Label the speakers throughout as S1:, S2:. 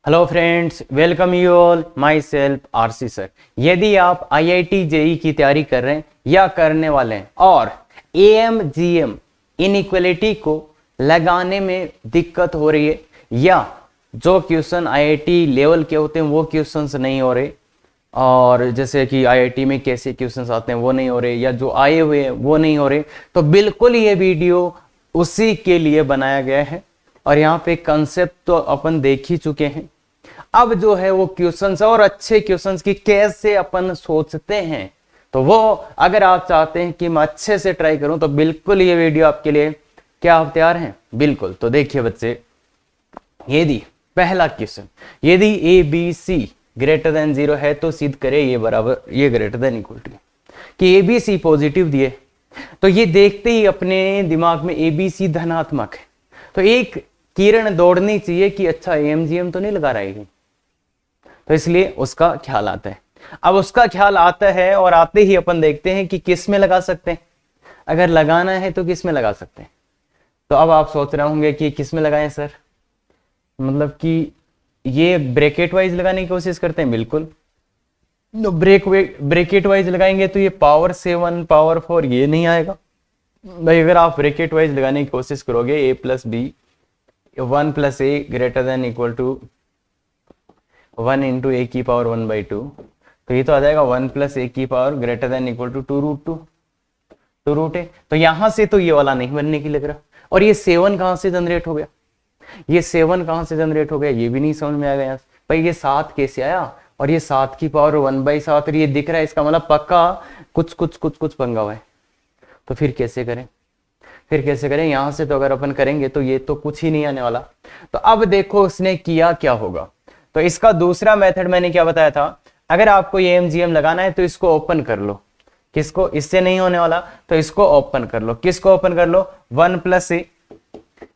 S1: Hello friends, welcome you all. My self RC sir. यदि आप IIT JEE की तैयारी कर रहे हैं या करने वाले हैं और एएम जीएम इनइक्वलिटी को लगाने में दिक्कत हो रही है या जो क्वेश्चन आईआईटी लेवल के होते हैं वो क्वेश्चंस नहीं हो रहे, और जैसे कि आईआईटी में कैसे क्वेश्चंस आते हैं वो नहीं हो रहे, या जो आए हुए हैं वो नहीं हो रहे, तो बिल्कुल ये वीडियो उसी के लिए बनाया गया है। और यहाँ पे कंसेप्ट तो अपन देख ही चुके हैं। अब जो है वो क्वेश्चंस और अच्छे क्वेश्चंस की कैसे अपन सोचते हैं, तो वो अगर आप चाहते हैं कि मैं अच्छे से ट्राई करूं तो बिल्कुल ये वीडियो आपके लिए। क्या आप तैयार हैं? बिल्कुल। तो देखिए बच्चे, यदि पहला क्वेश्चन, यदि A B C greater than 0 है तो सिद्ध करे ये बराबर, ये ग्रेटर देन इक्वल टू कि ए बी सी पॉजिटिव दिए, तो ये देखते ही अपने दिमाग में ए बी सी धनात्मक है, तो एक किरण दौड़नी चाहिए कि अच्छा एमजीएम तो नहीं लगा रही है, तो इसलिए उसका ख्याल आता है। अब उसका ख्याल आता है और आते ही अपन देखते हैं कि किस में लगा सकते हैं। अगर लगाना है तो किस में लगा सकते हैं। तो अब आप सोच रहे होंगे कि किस में लगाएं सर, मतलब कि ये ब्रैकेट वाइज लगाने की कोशिश करते हैं। बिल्कुल, तो ब्रैकेट वाइज लगाएंगे तो ये पावर 7 पावर 4 ये नहीं आएगा भाई। अगर आप ब्रैकेट वाइज लगाने की कोशिश करोगे A plus B 1 plus A greater than equal to 1 into A की पावर 1/2, तो ये तो आ जाएगा 1 प्लस ए की power greater than equal to 2 root है। तो यहां से तो ये वाला नहीं बनने की लग रहा। और ये 7 कहां से जनरेट हो गया, ये 7 कहां से जनरेट हो गया, ये भी नहीं समझ में आ गया भाई। ये 7 कैसे आया, और ये 7 की पावर 1/7 और ये दिख रहा है, इसका मतलब पक्का कुछ कुछ कुछ कुछ पंगा हुआ है। तो फिर कैसे करें, फिर कैसे करें? यहां से तो अगर अपन करेंगे तो ये तो कुछ ही नहीं आने वाला। तो अब देखो उसने किया क्या होगा। तो इसका दूसरा मेथड मैंने क्या बताया था, अगर आपको ये एमजीएम लगाना है तो इसको ओपन कर लो। किसको? इससे नहीं होने वाला, तो इसको ओपन कर लो। किसको ओपन कर लो? 1 प्लस ए,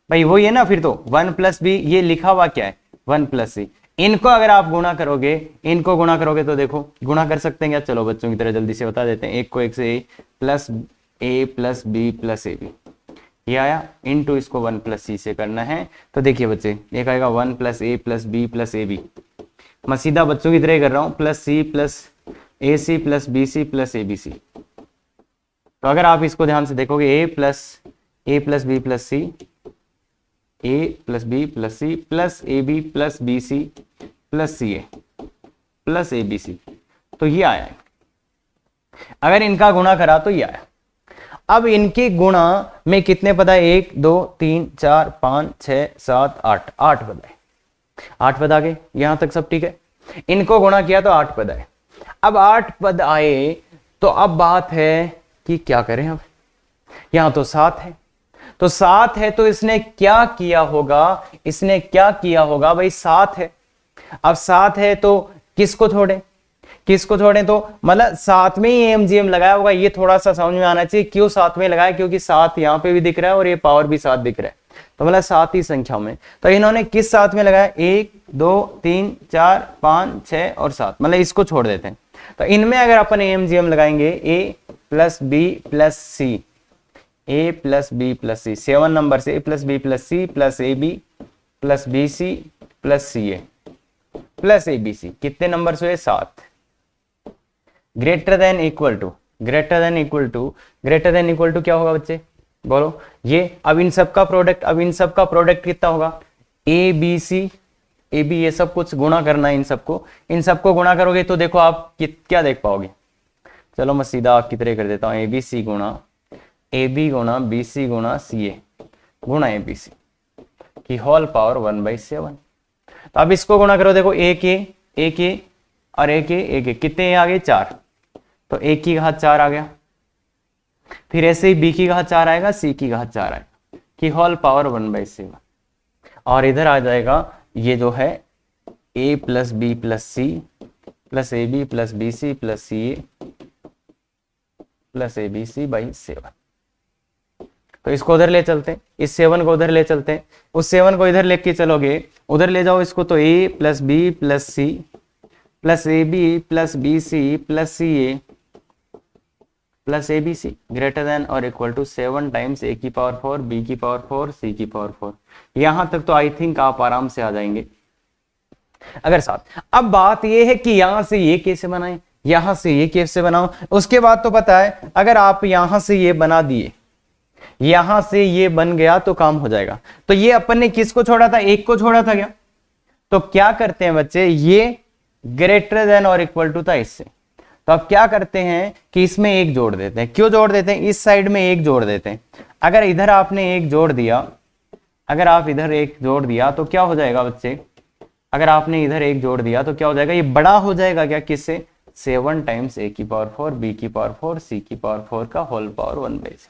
S1: भाई वो ये ना, फिर तो 1 प्लस बी, ये लिखा हुआ क्या है 1 प्लस सी। इनको अगर आप गुणा करोगे, इनको गुणा करोगे तो देखो गुणा कर सकते हैं क्या? चलो बच्चों की तरह जल्दी से बता देते हैं। एक को एक से ए प्लस बी प्लस ए बी, ये आया इनटू इसको 1 प्लस सी से करना है। तो देखिए बच्चे, एक आएगा 1 plus a plus B plus A b, मैं सीधा बच्चों की तरह कर रहा हूं, plus C plus a c plus B C plus A B c. तो अगर आप इसको ध्यान से देखोगे, a plus B plus C, A plus B plus C plus A B plus B C plus C A plus A B c, तो ये आया। अगर इनका गुणा करा तो ये आया। अब इनके गुणा में कितने पद आए? 1 2 3 4 5 6 7 8, 8 पद आए। 8 पद आ गए, यहां तक सब ठीक है। इनको गुणा किया तो 8 पद आए। अब 8 पद आए तो अब बात है कि क्या करें। अब यहां तो 7 है, तो 7 है तो इसने क्या किया होगा, इसने क्या किया होगा भाई, 7 है। अब 7 है तो किसको छोड़े, किसको छोड़ें? तो मतलब 7 में ही एमजीएम लगाया होगा। ये थोड़ा सा समझ में आना चाहिए क्यों 7 में लगाया, क्योंकि 7 यहाँ पे भी दिख रहा है और ये पावर भी 7 दिख रहा है, तो मतलब 7 ही संख्या में। तो इन्होंने किस 7 में लगाया? 1 2 3 4 5 6 और 7, मतलब इसको छोड़ देते हैं। तो इनमें अगर अपन एमजीएम लगाएंगे, a plus B plus C, A plus B plus c, 7 number से ए plus B plus C plus A B plus B C plus C A plus A B c, कितने नंबर से? 7। Greater than equal to, greater than equal to, greater than equal to क्या होगा बच्चे, बोलो? ये अब इन सब का प्रोडक्ट, अब इन सब का प्रोडक्ट कितना होगा? A B C, A B, ये सब कुछ गुणा करना है इन सबको। इन सबको गुणा करोगे तो देखो आप क्या देख पाओगे। चलो मैं सीधा आपकी तरह कर देता हूं, ए बी सी गुणा ए बी गुणा बी सी गुणा सी ए गुणा ए बी सी की होल पावर 1/7। तो अब इसको गुणा करो, देखो एक ए और एक ए, कितने आ गए? 4। तो ए की घात 4 आ गया, फिर ऐसे ही बी की घात 4 आएगा, सी की घात 4 आएगा कि होल पावर 1/7। और इधर आ जाएगा ये जो है a plus B plus C plus A B plus B C plus C A plus A B c by 7। तो इसको उधर ले चलते हैं, इस 7 को उधर ले चलते हैं, उस 7 को इधर लेके चलोगे, उधर ले जाओ इसको, तो A plus B plus C plus A B plus B C plus C A plus A B C greater than और इक्वल टू 7 टाइम्स ए की पावर 4 बी की पावर 4 सी की पावर 4। यहां तक तो आई थिंक आप आराम से आ जाएंगे। अगर 7। अब बात ये है कि यहां से ये कैसे बनाएं, यहां से ये कैसे बनाओ। उसके बाद तो पता है अगर आप यहां से ये बना दिए, यहां से ये बन गया तो काम हो जाएगा। तो ये अपन ने किसको छोड़ा था, 1 को छोड़ा था क्या। तो क्या करते हैं बच्चे, ये ग्रेटर देन और इक्वल टू था इससे, तो अब क्या करते हैं कि इसमें 1 जोड़ देते हैं। क्यों जोड़ देते हैं, इस साइड में 1 जोड़ देते हैं। अगर इधर आपने 1 जोड़ दिया, अगर आप इधर 1 जोड़ दिया तो क्या हो जाएगा बच्चे, अगर आपने इधर 1 जोड़ दिया तो क्या हो जाएगा, ये बड़ा हो जाएगा क्या, किससे, 7 टाइम्स a की पावर 4 b की पावर 4 c की पावर 4 का होल पावर 1/7।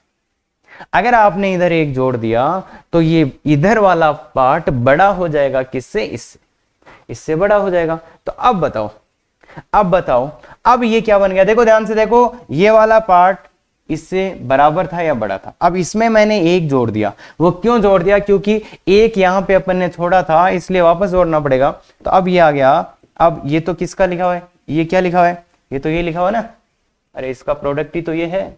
S1: अगर आपने इधर 1 जोड़ दिया तो ये इधर वाला पार्ट बड़ा हो जाएगा किससे, इससे, इससे बड़ा हो जाएगा। तो अब बताओ, अब बताओ, अब ये क्या बन गया, देखो ध्यान से देखो, ये वाला पार्ट इससे बराबर था या बड़ा था। अब इसमें मैंने 1 जोड़ दिया, वो क्यों जोड़ दिया, क्योंकि 1 यहां पे अपन ने छोड़ा था इसलिए वापस जोड़ना पड़ेगा। तो अब ये आ गया, अब ये तो किसका लिखा हुआ है, ये क्या लिखा हुआ है, ये तो ये लिखा हुआ है ना, अरे इसका प्रोडक्ट ही तो ये है,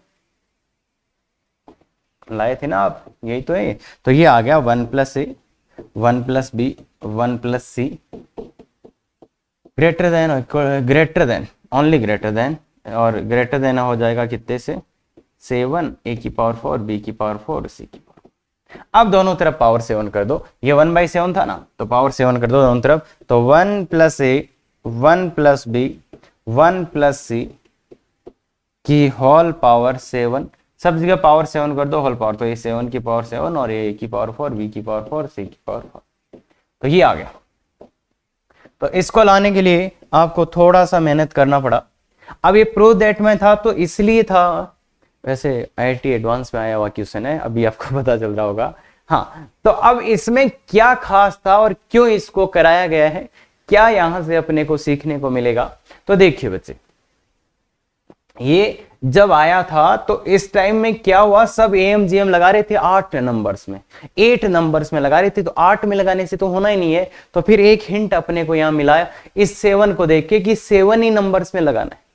S1: लाए थे ना आप, यही तो है। तो ये आ गया 1 + a 1 + b 1 + c greater than only greater than, और ग्रेटर देन हो जाएगा कितने से, 7 a की पावर 4 b की पावर 4 c की पावर। अब दोनों तरफ पावर 7 कर दो, ये 1/7 था ना, तो पावर 7 कर दो दोनों तरफ। तो 1 + a 1 + b 1 + c की होल पावर 7, सब जगह पावर 7 कर दो, होल पावर। तो ये 7 की पावर 7 और ये a की पावर 4 b की पावर 4 c की पावर 4, तो ये आ गया। तो इसको लाने के लिए आपको थोड़ा सा मेहनत करना पड़ा। अब ये प्रूव दैट में था तो इसलिए था, वैसे IIT एडवांस में आया हुआ क्वेश्चन है, अभी आपको पता चल रहा होगा। हाँ, तो अब इसमें क्या खास था और क्यों इसको कराया गया है, क्या यहां से अपने को सीखने को मिलेगा। तो देखिए बच्चे, ये जब आया था तो इस टाइम में क्या हुआ, सब AMGM लगा रहे थे 8 नंबर्स में, 8 नंबर्स में लगा रहे थे। तो 8 में लगाने से तो होना ही नहीं है, तो फिर एक हिंट अपने को यहां मिला इस 7 को देख के कि 7 ही नंबर्स में लगाना है।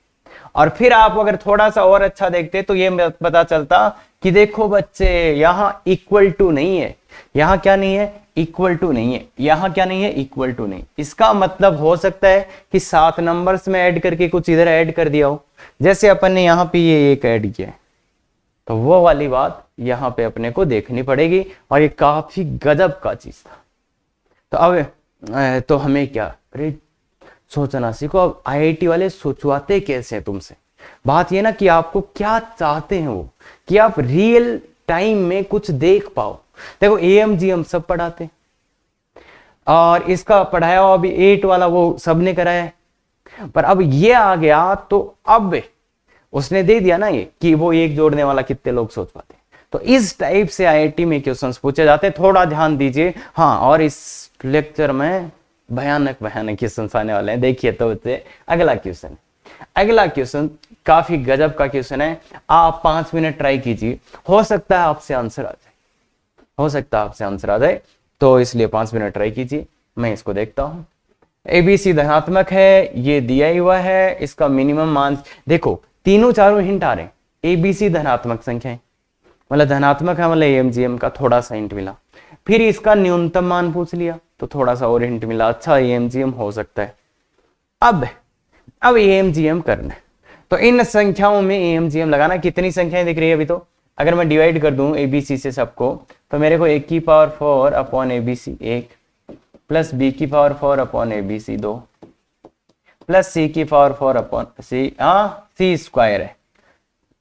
S1: और फिर आप अगर थोड़ा सा और अच्छा देखते तो ये पता चलता कि देखो बच्चे, यहां इक्वल टू नहीं है, यहां क्या नहीं है, इक्वल टू नहीं है, यहां क्या नहीं है, इक्वल टू नहीं। इसका मतलब हो सकता है कि 7 नंबर्स में ऐड करके कुछ इधर ऐड कर दिया हो, जैसे अपन ने यहां पे ये 1 ऐड किया है, तो वो वाली बात यहां पे अपने को देखनी पड़ेगी। और ये काफी गजब का चीज था। तो अब तो हमें क्या, अरे सोचना सीखो। अब IIT वाले सोचवाते कैसे हैं तुमसे, बात ये ना कि आपको क्या चाहते हैं वो, कि आप रियल टाइम में कुछ देख पाओ। देखो AMGM सब पढ़ाते, और इसका पढ़ाया हुआ अभी 8 वाला वो सबने कराया है, पर अब ये आ गया तो अब उसने दे दिया ना ये कि वो 1 जोड़ने वाला कितने लोग सोच पाते। तो इस टाइप से IIT में क्वेश्चंस पूछे जाते हैं, थोड़ा ध्यान दीजिए। हाँ, और इस लेक्चर में भयानक क्वेश्चन आने वाले हैं। देखिए तो बच्चे, अगला क्वेश्चन, अगला क्वेश्चन काफी गजब का क्वेश्चन है। आप 5 मिनट ट्राई कीजिए, हो सकता है आपसे आंसर आ जाए, हो सकता है आपसे आंसर आ जाए, तो इसलिए 5 मिनट ट्राई कीजिए। मैं इसको देखता हूं। ABC धनात्मक है, ये दिया ही हुआ है, इसका मिनिमम मान देखो, तीनों चारों हिंट आ रहे हैं। ABC धनात्मक संख्या है, मतलब धनात्मक है, मतलब AMGM का थोड़ा सा हिंट मिला। फिर इसका न्यूनतम मान पूछ लिया तो थोड़ा सा और हिंट मिला, अच्छा AMGM हो सकता है। अब AMGM करना है, तो इन संख्याओं में AMGM लगाना। कितनी संख्याएं दिख रही है अभी, तो अगर मैं डिवाइड कर दूं ABC से सबको, तो मेरे को 1 की power 4 upon ABC 1 plus B की power 4 upon ABC 2 plus C की power 4 upon C, C square है।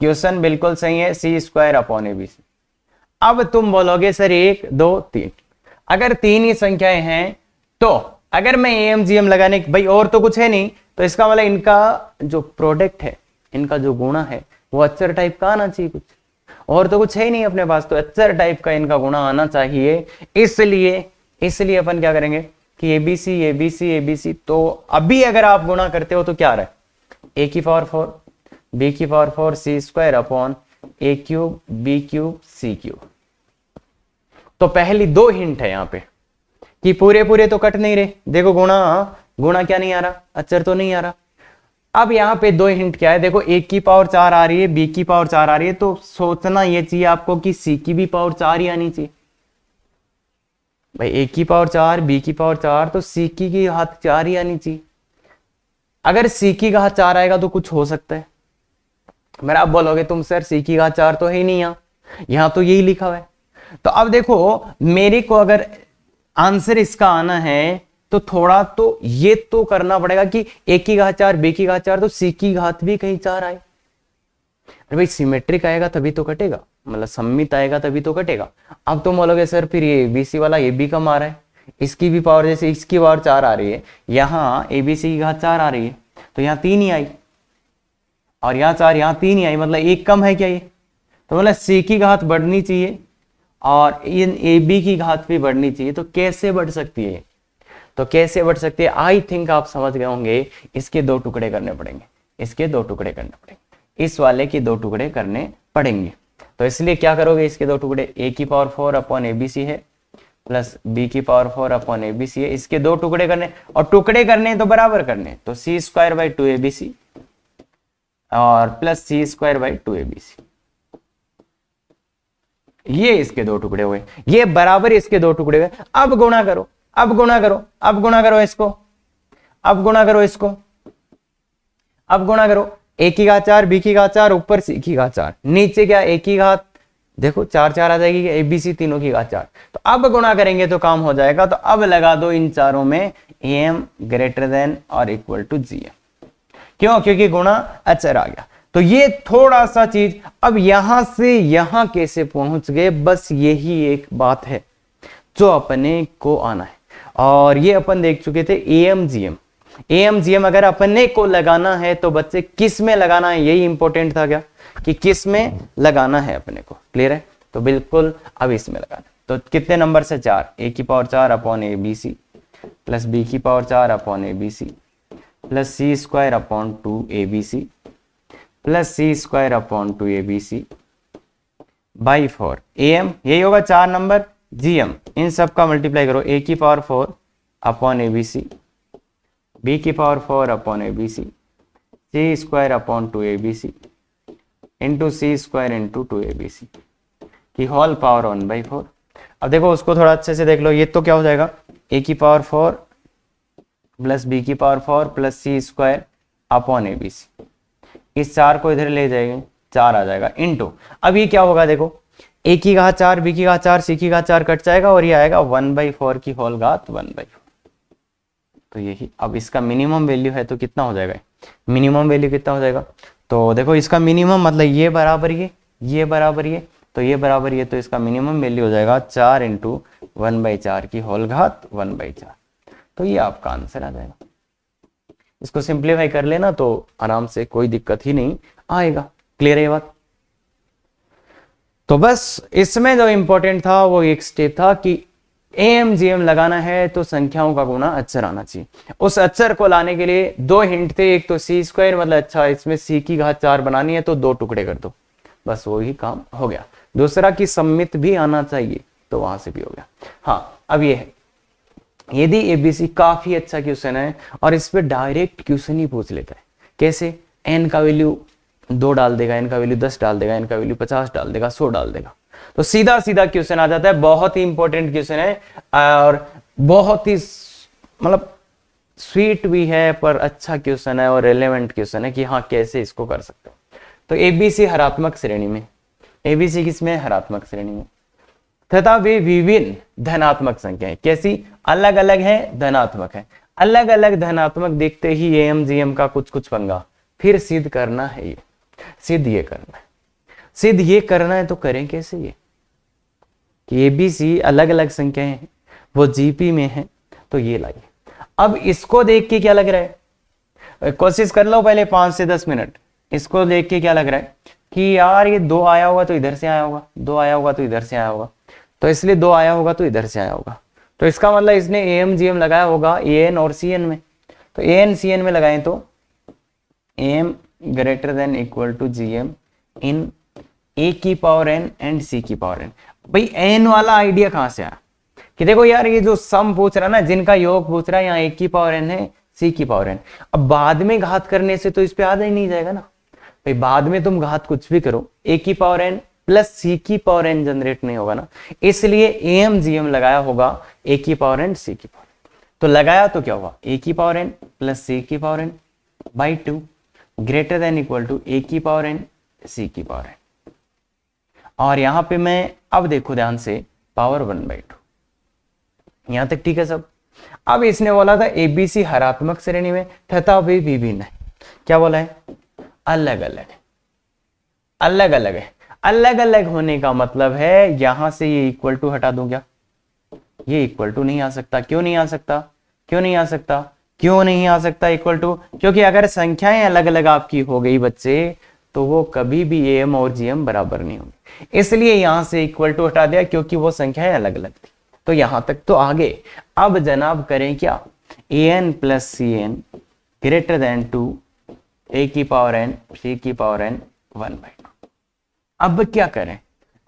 S1: क्वेश्चन बिल्कुल सही है, C स्क्वायर अपॉन ABC। अब तुम बोलोगे सर 1 2 3, अगर 3 ही संख्याएं हैं तो अगर मैं AMGM लगाने, भाई और तो कुछ है नहीं, तो इसका मतलब इनका जो प्रोडक्ट है, इनका जो गुणा है वो अचर टाइप का आना चाहिए, कुछ और तो कुछ है ही नहीं अपने पास, तो अचर टाइप का इनका गुणा आना चाहिए। इसलिए अपन क्या करेंगे कि ABC, तो अभी अगर आप गुणा करते हो तो क्या आ रहा है, A की पावर 4 B की power 4 C square upon A cube B cube C cube. तो पहली 2 हिंट है यहाँ पे कि पूरे तो कट नहीं रहे। देखो गुणा क्या नहीं आ रहा, अचर तो नहीं आ रहा। अब यहाँ पे 2 हिंट क्या है, देखो A की पावर 4 आ रही है, B की पावर 4 आ रही है, तो सोचना ये चाहिए आपको कि C की भी पावर 4 ही आनी चाहिए। भाई ए की पावर 4 बी की पावर 4, तो सी की घात 4 ही आनी चाहिए। अगर सी की घात 4 आएगा तो कुछ हो सकता है। मेरा आप बोलोगे तुम सर सी की घात 4 तो है ही नहीं, यहां तो यही लिखा हुआ है। तो अब देखो मेरे को अगर आंसर इसका आना है तो थोड़ा तो ये तो करना पड़ेगा कि ए की घात 4 बी की घात 4, तो सी की घात भी कहीं 4 आए। अरे भाई सिमेट्रिक आएगा तभी तो कटेगा, मतलब सम्मित आएगा तभी तो कटेगा। अब तुम बोलोगे सर फिर ये एबीसी वाला ये भी कम आ रहा है, इसकी भी पावर जैसे इसकी पावर 4 आ रही है, यहाँ एबीसी की घात 4 आ रही है, तो यहाँ 3 ही आई और यहाँ 4, यहाँ 3 ही आई, मतलब एक कम है क्या ये? तो मतलब सी की घात बढ़नी चाहिए और इन ए बी की घात भी बढ़नी चाहिए। तो कैसे बढ़ सकती है? तो कैसे बढ़ सकती है? आई थिंक आप समझ गए होंगे। इसके 2 टुकड़े करने पड़ेंगे, इसके 2 टुकड़े करने पड़ेंगे, इस वाले के 2 टुकड़े करने पड़ेंगे। तो इसलिए क्या करोगे, इसके 2 टुकड़े ए की power 4 upon A B C है प्लस बी की power 4 upon A B C है, इसके 2 टुकड़े करने, और टुकड़े करने तो बराबर करने, तो c square by 2 a B c और plus C square by 2 a B c. ये इसके 2 टुकड़े हुए, ये बराबर इसके 2 टुकड़े हुए। अब गुणा करो, अब गुणा करो, अब गुणा करो इसको, अब गुणा करो इसको, अब गुणा करो। ए की घात 4 बी की घात 4 ऊपर सी की घात 4, नीचे क्या ए की घात, देखो 4 4 आ जाएगी, ए बी सी तीनों की घात 4। तो अब गुणा करेंगे तो काम हो जाएगा। तो अब लगा दो इन चारों में ए एम ग्रेटर देन और इक्वल टू जी एम। क्यों? क्योंकि गुणा अचर आ गया। तो ये थोड़ा सा चीज, अब यहां से यहां कैसे पहुंच गए, बस यही एक बात है जो अपने को आना है। और ये अपन देख चुके थे एम जीएम। एम जीएम अगर अपने को लगाना है तो बच्चे किस में लगाना है, यही इंपॉर्टेंट था क्या, कि किस में लगाना है अपने को। क्लियर है? तो बिल्कुल अब इसमें लगाना। तो कितने नंबर से 4, ए की power 4 upon A B C plus B की power 4 upon A B C plus C square upon 2 a B C plus C square upon 2 a B c by 4 a m, यही होगा 4 number. जी m, इन सब का multiply करो, a की power 4 upon A B c, b की power 4 upon A B c, c square upon 2 a B c into c square into 2 a B c की whole power 1/4। अब देखो उसको थोड़ा अच्छे से देख लो, ये तो क्या हो जाएगा, ए की पावर 4 प्लस बी की power 4 plus C square upon A B C, इस 4 को इधर ले जाएंगे, 4 आ जाएगा इंटू, अब ये क्या होगा देखो, ए की घात 4 बी की घात 4 सी की घात 4 कट जाएगा और ये आएगा 1/4 की होल घात 1/4। तो यही अब इसका मिनिमम वैल्यू है, तो कितना हो जाएगा, मिनिमम वैल्यू कितना हो जाएगा, तो देखो इसका मिनिमम मतलब ये बराबर ये बराबर ये, तो ये बराबर ये, तो इसका मिनिमम वैल्यू हो जाएगा 4 इंटू 1/4 की होल घात 1/4। तो ये आपका आंसर आ जाएगा। इसको सिंप्लीफाई कर लेना तो आराम से, कोई दिक्कत ही नहीं आएगा। क्लियर है ये बात? तो बस इसमें जो इंपॉर्टेंट था वो एक स्टेप था कि एम जीएम लगाना है तो संख्याओं का गुणा अक्षर आना चाहिए। उस अक्षर को लाने के लिए 2 हिंट थे, एक तो सी स्क्वायर, मतलब अच्छा इसमें सी की घात 4 बनानी है तो 2 टुकड़े कर दो, बस वही काम हो गया। दूसरा कि सम्मित भी आना चाहिए, तो वहां से भी हो गया। हाँ, अब ये है, यदि एबीसी काफी अच्छा क्वेश्चन है और इस पे डायरेक्ट क्वेश्चन ही पूछ लेता है, कैसे, एन का वैल्यू 2 डाल देगा, एन का वैल्यू 10 डाल देगा, एन का वैल्यू 50 डाल देगा, 100 डाल देगा, तो सीधा सीधा क्वेश्चन आ जाता है। बहुत ही इंपॉर्टेंट क्वेश्चन है और बहुत ही मतलब स्वीट भी है, पर अच्छा क्वेश्चन है और रेलेवेंट क्वेश्चन है कि हाँ कैसे इसको कर सकते हो। तो एबीसी हरात्मक श्रेणी में, एबीसी किसमें, हरात्मक श्रेणी में, तथा वे विभिन्न धनात्मक संख्याएं, कैसी, अलग अलग है, धनात्मक है। अलग अलग धनात्मक देखते ही एम जीएम का कुछ कुछ पंगा, फिर सिद्ध करना है, ये सिद्ध ये करना है, सिद्ध ये करना है, तो करें कैसे ये कि एबीसी अलग अलग संख्याएं हैं, वो जीपी में है, तो ये लाइए। अब इसको देख के क्या लग रहा है, कोशिश कर लो पहले 5 से 10 मिनट, इसको देख के क्या लग रहा है कि यार ये 2 आया होगा तो इधर से आया होगा, 2 आया होगा तो इधर से आया होगा, तो इसलिए 2 आया होगा तो इधर से आया होगा, तो इसका मतलब इसने एम जीएम लगाया होगा एन और सी एन में। तो एन सी एन में लगाएं तो m greater than equal to g m in a की पावर एन एंड सी की पावर एन। भाई एन वाला आइडिया कहां से आया कि देखो यार ये जो सम पूछ रहा है ना, जिनका योग पूछ रहा है, यहाँ ए की पावर एन है, सी की पावर एन। अब बाद में घात करने से तो इस पे आधा ही नहीं जाएगा ना भाई, बाद में तुम घात कुछ भी करो, ए की पावर एन प्लस सी की पावर एन जनरेट नहीं होगा ना, इसलिए एम जी एम लगाया होगा ए की पावर एन सी की पावर। तो लगाया तो क्या हुआ, ए की पावर एन प्लस सी की power n by 2 greater than equal to a की पावर एन सी की पावर एन। और यहां पे मैं अब देखो ध्यान से पावर 1/2, यहां तक ठीक है सब। अब इसने बोला था एबीसी हरात्मक श्रेणी में तथा वे विभिन्न है। क्या बोला है, अलग अलग है, अलग अलग है। अलग अलग होने का मतलब है यहां से ये इक्वल टू हटा दूं क्या, ये इक्वल टू नहीं आ सकता। क्यों नहीं आ सकता, क्यों नहीं आ सकता, क्यों नहीं आ सकता इक्वल टू, क्योंकि अगर संख्याएं अलग अलग आपकी हो गई बच्चे तो वो कभी भी एम और जीएम बराबर नहीं होंगे, इसलिए यहां से इक्वल टू हटा दिया क्योंकि वो संख्याएं अलग अलग थी। तो यहां तक तो आगे। अब जनाब करें क्या, a n plus c n greater than 2 a की पावर एन सी की पावर एन 1/2। अब क्या करें,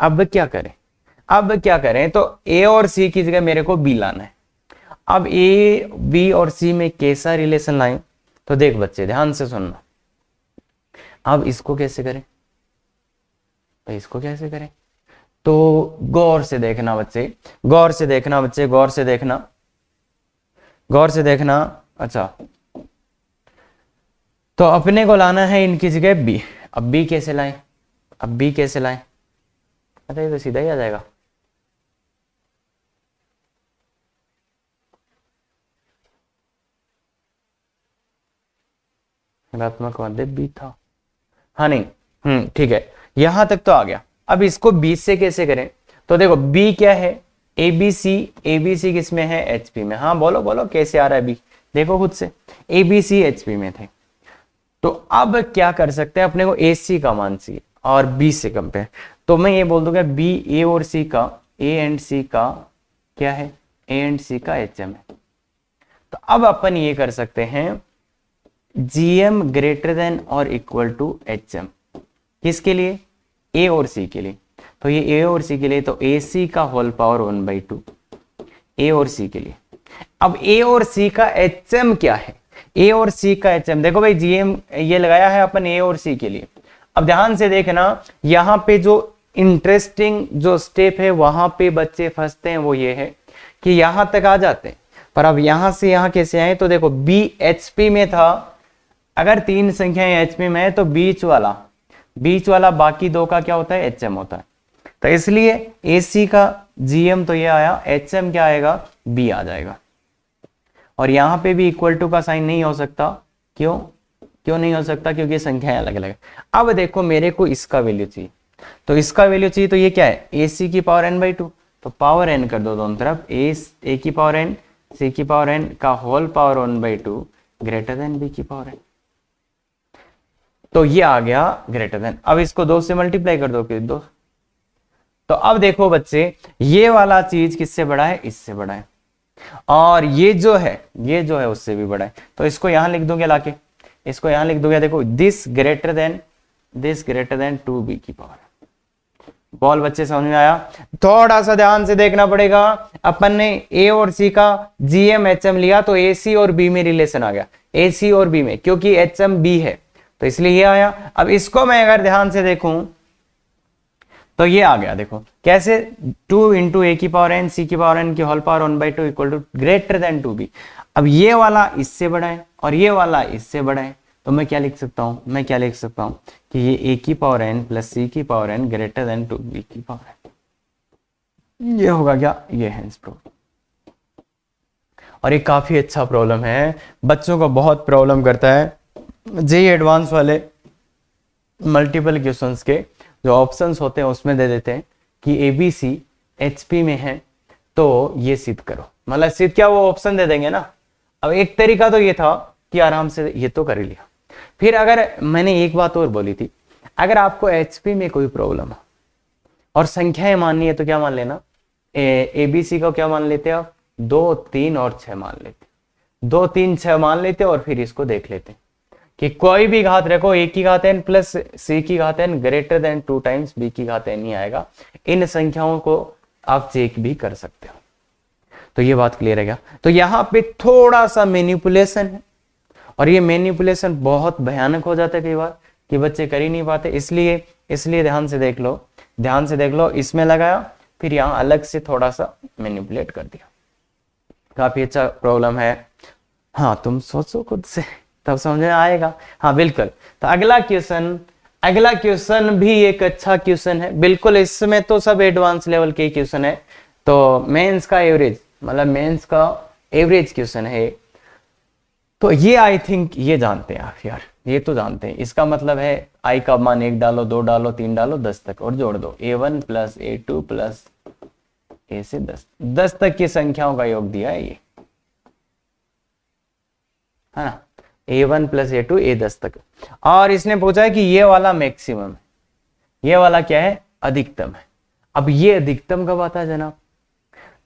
S1: अब क्या करें, अब क्या करें, तो ए और सी की जगह मेरे को बी लाना है। अब ए बी और सी में कैसा रिलेशन लाएं, तो देख बच्चे ध्यान से सुनना। अब इसको कैसे करें, तो इसको कैसे करें, तो गौर से देखना बच्चे, गौर से देखना बच्चे, गौर से देखना, गौर से देखना। अच्छा, तो अपने को लाना है इनकी जगह बी। अब बी कैसे लाएं, अब बी कैसे लाएं, अच्छा ये तो सीधा ही आ जाएगा। ऋणात्मक माध्य बी था, हाँ नहीं, ठीक है, यहां तक तो आ गया। अब इसको बी से कैसे करें, तो देखो बी क्या है, एबीसी, एबीसी किसमें है, एचपी में। हाँ बोलो बोलो कैसे आ रहा है बी, देखो खुद से, एबीसी एचपी में थे। तो अब क्या कर सकते हैं, अपने को ए सी का मान चाहिए और बी से कंपेयर, तो मैं ये बोल दूंगा बी ए और सी का, ए एंड सी का क्या है, ए एंड सी का एच एम है। तो अब अपन ये कर सकते हैं जीएम ग्रेटर देन और इक्वल टू एच एम, किसके लिए, ए और सी के लिए। तो ये ए और सी के लिए, तो ए सी का होल पावर 1/2 ए और सी के लिए। अब ए और सी का एच एम क्या है, ए और सी का एच एम देखो भाई, जीएम ये लगाया है अपन ए और सी के लिए। अब ध्यान से देखना, यहां पे जो इंटरेस्टिंग जो स्टेप है वहां पे बच्चे फंसते हैं, वो ये है कि यहां तक आ जाते हैं, पर अब यहां से यहां कैसे आए, तो देखो बी एचपी में था, अगर तीन संख्याएं एचपी में है तो बीच वाला बाकी दो का क्या होता है, एचएम होता है। तो इसलिए एसी का जीएम तो ये आया, एचएम क्या आएगा, बी आ जाएगा। और यहां पे भी इक्वल टू का साइन नहीं हो सकता, क्यों, क्यों नहीं हो सकता, क्योंकि संख्याएं अलग अलग है। अब देखो मेरे को इसका वैल्यू चाहिए, तो इसका वैल्यू चाहिए, तो ये क्या है, ए सी की पावर n/2, तो पावर n कर दो दोनों तरफ, ए की पावर n सी की पावर n का whole power 1/2 greater than B की पावर n। तो ये आ गया ग्रेटर देन। अब इसको 2 से मल्टीप्लाई कर दो, कि 2। तो अब देखो बच्चे, ये वाला चीज किससे बड़ा है, इससे बड़ा है, और ये जो है उससे भी बड़ा है। तो इसको यहां लिख दोगे लाके, इसको यहां लिख दोगे, देखो दिस ग्रेटर देन 2b की पावर। बॉल बच्चे समझ में आया, थोड़ा सा ध्यान से देखना पड़ेगा। अपन ने ए और सी का जीएम एचएम लिया, तो ए सी और बी में रिलेशन आ गया, ए सी और बी में, क्योंकि एचएम बी है तो इसलिए ये आया। अब इसको मैं अगर ध्यान से देखूं तो ये आ गया, देखो कैसे, 2 इंटू ए की पावर एन सी की पावर एन की whole power 1/2 equal to greater than 2b। अब ये वाला इससे बड़ा है और ये वाला इससे बड़ा है, तो मैं क्या लिख सकता हूं, मैं क्या लिख सकता हूं कि ये ए की पावर एन प्लस सी की power N greater than 2b की पावर एन। ये होगा क्या, ये है इस प्रॉब्लम। और ये काफी अच्छा प्रॉब्लम है, बच्चों को बहुत प्रॉब्लम करता है। जेईई एडवांस वाले मल्टीपल क्वेश्चंस के जो ऑप्शंस होते हैं उसमें दे देते हैं कि एबीसी एचपी में है, तो ये सिद्ध करो, मतलब सिद्ध क्या, वो ऑप्शन दे देंगे ना। अब एक तरीका तो ये था कि आराम से ये तो कर ही लिया। फिर अगर मैंने एक बात और बोली थी, अगर आपको एचपी में कोई प्रॉब्लम है और संख्याएं माननी है तो क्या मान लेना, एबीसी को क्या मान लेते हैं आप, 2, 3 और 6 मान लेते, 2, 3, 6 मान लेते और फिर इसको देख लेते कि कोई भी घात रखो, ए की घात n प्लस सी की घात n greater than 2 times B की घात n ही आएगा। इन संख्याओं को आप चेक भी कर सकते हो। तो ये बात क्लियर है क्या। तो यहां पे थोड़ा सा मैनिपुलेशन है, और ये मैनिपुलेशन बहुत भयानक हो जाता है कई बार कि बच्चे कर ही नहीं पाते। इसलिए ध्यान से देख लो ध्यान से देख लो, इसमें लगाया फिर यहाँ अलग से थोड़ा सा मैनिपुलेट कर दिया। काफी अच्छा प्रॉब्लम है। हाँ तुम सोचो खुद से तब समझ में आएगा। हाँ बिल्कुल। तो अगला क्वेश्चन भी एक अच्छा क्वेश्चन है बिल्कुल। इसमें तो सब एडवांस लेवल के क्वेश्चन है। तो मेंस का एवरेज, मतलब मेंस का एवरेज क्वेश्चन है। तो ये आई थिंक ये जानते हैं आप यार, ये तो जानते हैं। इसका मतलब है आई का मान 1 डालो, 2 डालो, 3 डालो, 10 तक और जोड़ दो। a1 plus a2 plus a से 10 तक की संख्याओं का योग दिया है ये, है ना। a1 प्लस a2 a10 तक। और इसने पूछा है कि ये वाला मैक्सिमम है, ये वाला क्या है, अधिकतम है। अब ये अधिकतम कब आता है जनाब?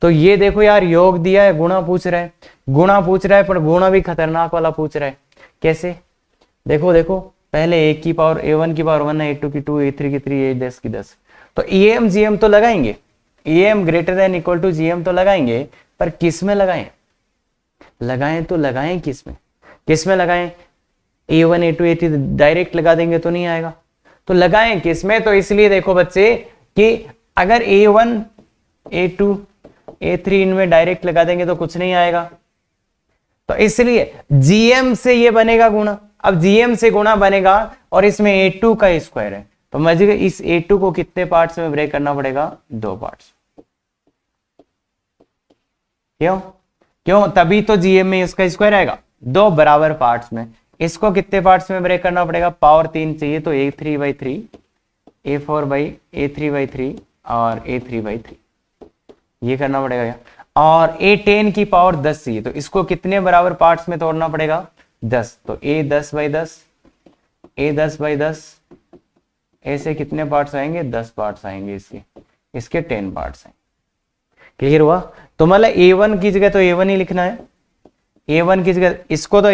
S1: तो ये देखो यार, योग दिया है, गुणा पूछ रहा है, गुणा पूछ रहा है, पर गुणा भी खतरनाक वाला पूछ रहा है। कैसे? देखो देखो, पहले a की पावर a1 की पावर 1 है, a2 की 2, a3 की 3, a10 की 10। तो em gm तो लगाएंगे, em greater than equal to gm तो लगाएंगे, पर किस में लगाएं? लगाएं तो लगाएं किस में? किस में लगाएं? a1 a2 a3 डायरेक्ट लगा देंगे तो नहीं आएगा, तो लगाएं किस में? तो इसलिए देखो बच्चे कि अगर a1 a2 a3 इनमें डायरेक्ट लगा देंगे तो कुछ नहीं आएगा, तो इसलिए gm से ये बनेगा गुणा। अब gm से गुणा बनेगा और इसमें a2 का स्क्वायर है, तो मुझे इस a2 को कितने पार्ट्स में ब्रेक करना पड़ेगा? 2 पार्ट्स। क्यों? क्यों? तभी तो gm में इसका स्क्वायर आएगा, 2 बराबर पार्ट्स में। इसको कितने पार्ट्स में ब्रेक करना पड़ेगा? पावर 3 चाहिए, तो a3/3, a3/3 और a3/3 ये करना पड़ेगा क्या? और a10 की पावर 10 चाहिए, तो इसको कितने बराबर पार्ट्स में तोड़ना पड़ेगा? 10। तो a10/10, a10/10, ऐसे कितने पार्ट्स आएंगे? 10 पार्ट्स आएंगे इसके 10 पार्ट्स आएंगे। क्लियर हुआ? तो मतलब a1 की जगह तो a1 ही लिखना है, a1 की जगह इसको तो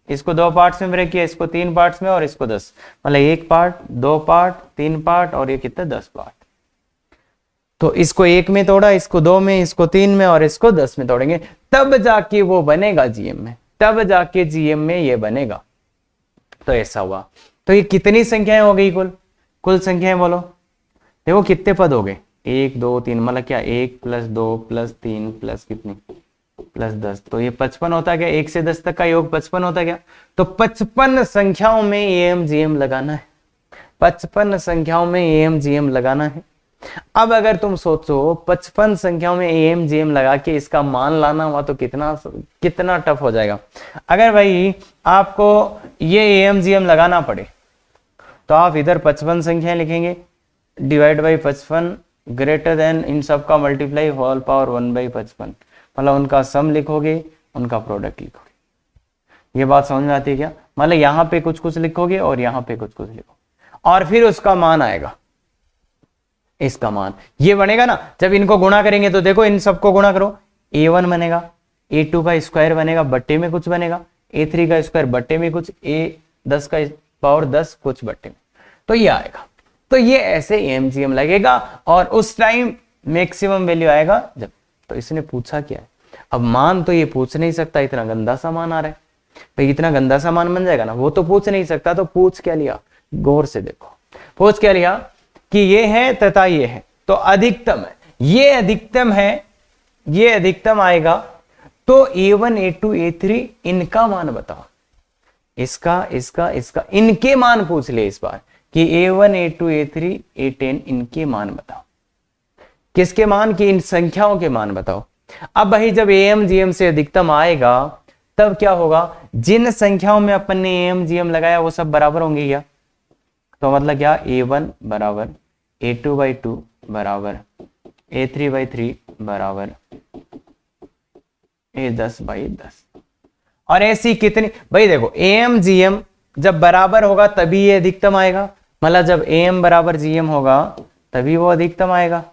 S1: इसको 2 पार्ट्स में ब्रेक किया, इसको 3 पार्ट्स में और इसको 10, मतलब 1 पार्ट, 2 पार्ट, 3 पार्ट और ये कितने? 10 पार्ट। तो इसको 1 में तोड़ा, इसको 2 में, इसको 3 में और इसको 10 में तोड़ेंगे, तब जाके वो बनेगा जीएम में, तब जाके जीएम में ये बनेगा। तो ऐसा हुआ। तो ये कितनी संख्याएं हो गई? कुल संख्याएं बोलो। देखो कितने पद हो गए? 1 2 3, मतलब क्या 1 + 2 + 3 प्लस कितनी? +10। तो ये 55 होता गया। 1 से 10 तक का योग 55 होता गया। तो 55 संख्याओं में एम जीएम लगाना है, 55 संख्याओं में एम जीएम लगाना है। अब अगर तुम सोचो 55 संख्याओं में एम जीएम लगा के इसका मान लाना हुआ तो कितना टफ हो जाएगा। अगर भाई आपको ये एम जीएम लगाना पड़े तो आप इधर 55 संख्याएं लिखेंगे, divide by 55 greater then in सब का मल्टीप्लाई होल पावर 1/55, मतलब उनका सम लिखोगे, उनका प्रोडक्ट लिखोगे। ये बात समझ में आती है क्या? मतलब यहाँ पे कुछ कुछ लिखोगे और यहाँ पे कुछ कुछ लिखोगे और फिर उसका मान आएगा, इसका मान ये बनेगा ना। जब इनको गुणा करेंगे तो देखो इन सबको गुणा करो, a1 बनेगा, a2 का स्क्वायर बनेगा, बट्टे में कुछ बनेगा, a3 का स्क्वायर बट्टे में कुछ, a10 का पावर 10 कुछ बट्टे में, तो ये आएगा। तो ये ऐसे एमजीएम लगेगा और उस टाइम मैक्सिमम वैल्यू आएगा जब। तो इसने पूछा क्या है? अब मान तो ये पूछ नहीं सकता, इतना गंदा सा मान आ रहा है भाई, इतना गंदा सा मान बन जाएगा ना, वो तो पूछ नहीं सकता। तो पूछ क्या लिया? गौर से देखो, पूछ क्या लिया कि ये है तथा ये है, तो अधिकतम है, ये अधिकतम है, ये अधिकतम आएगा। तो a1 a2 a3 इनका मान बताओ, इसका इनके मान पूछ ले इस बार कि a1 a2 a3 a10 इनके मान बताओ। किसके मान? की इन संख्याओं के मान बताओ। अब भाई जब एम जीएम से अधिकतम आएगा तब क्या होगा? जिन संख्याओं में अपन ने एम जीएम लगाया वो सब बराबर होंगे क्या? तो मतलब क्या? a1 बराबर a2/2 बराबर a3/3 बराबर a10/10। और ऐसी कितनी? भाई देखो एम जीएम जब बराबर होगा तभी ये अधिकतम आएगा, मतलब जब एम बराबर जीएम होगा तभी वो अधिकतम आएगा,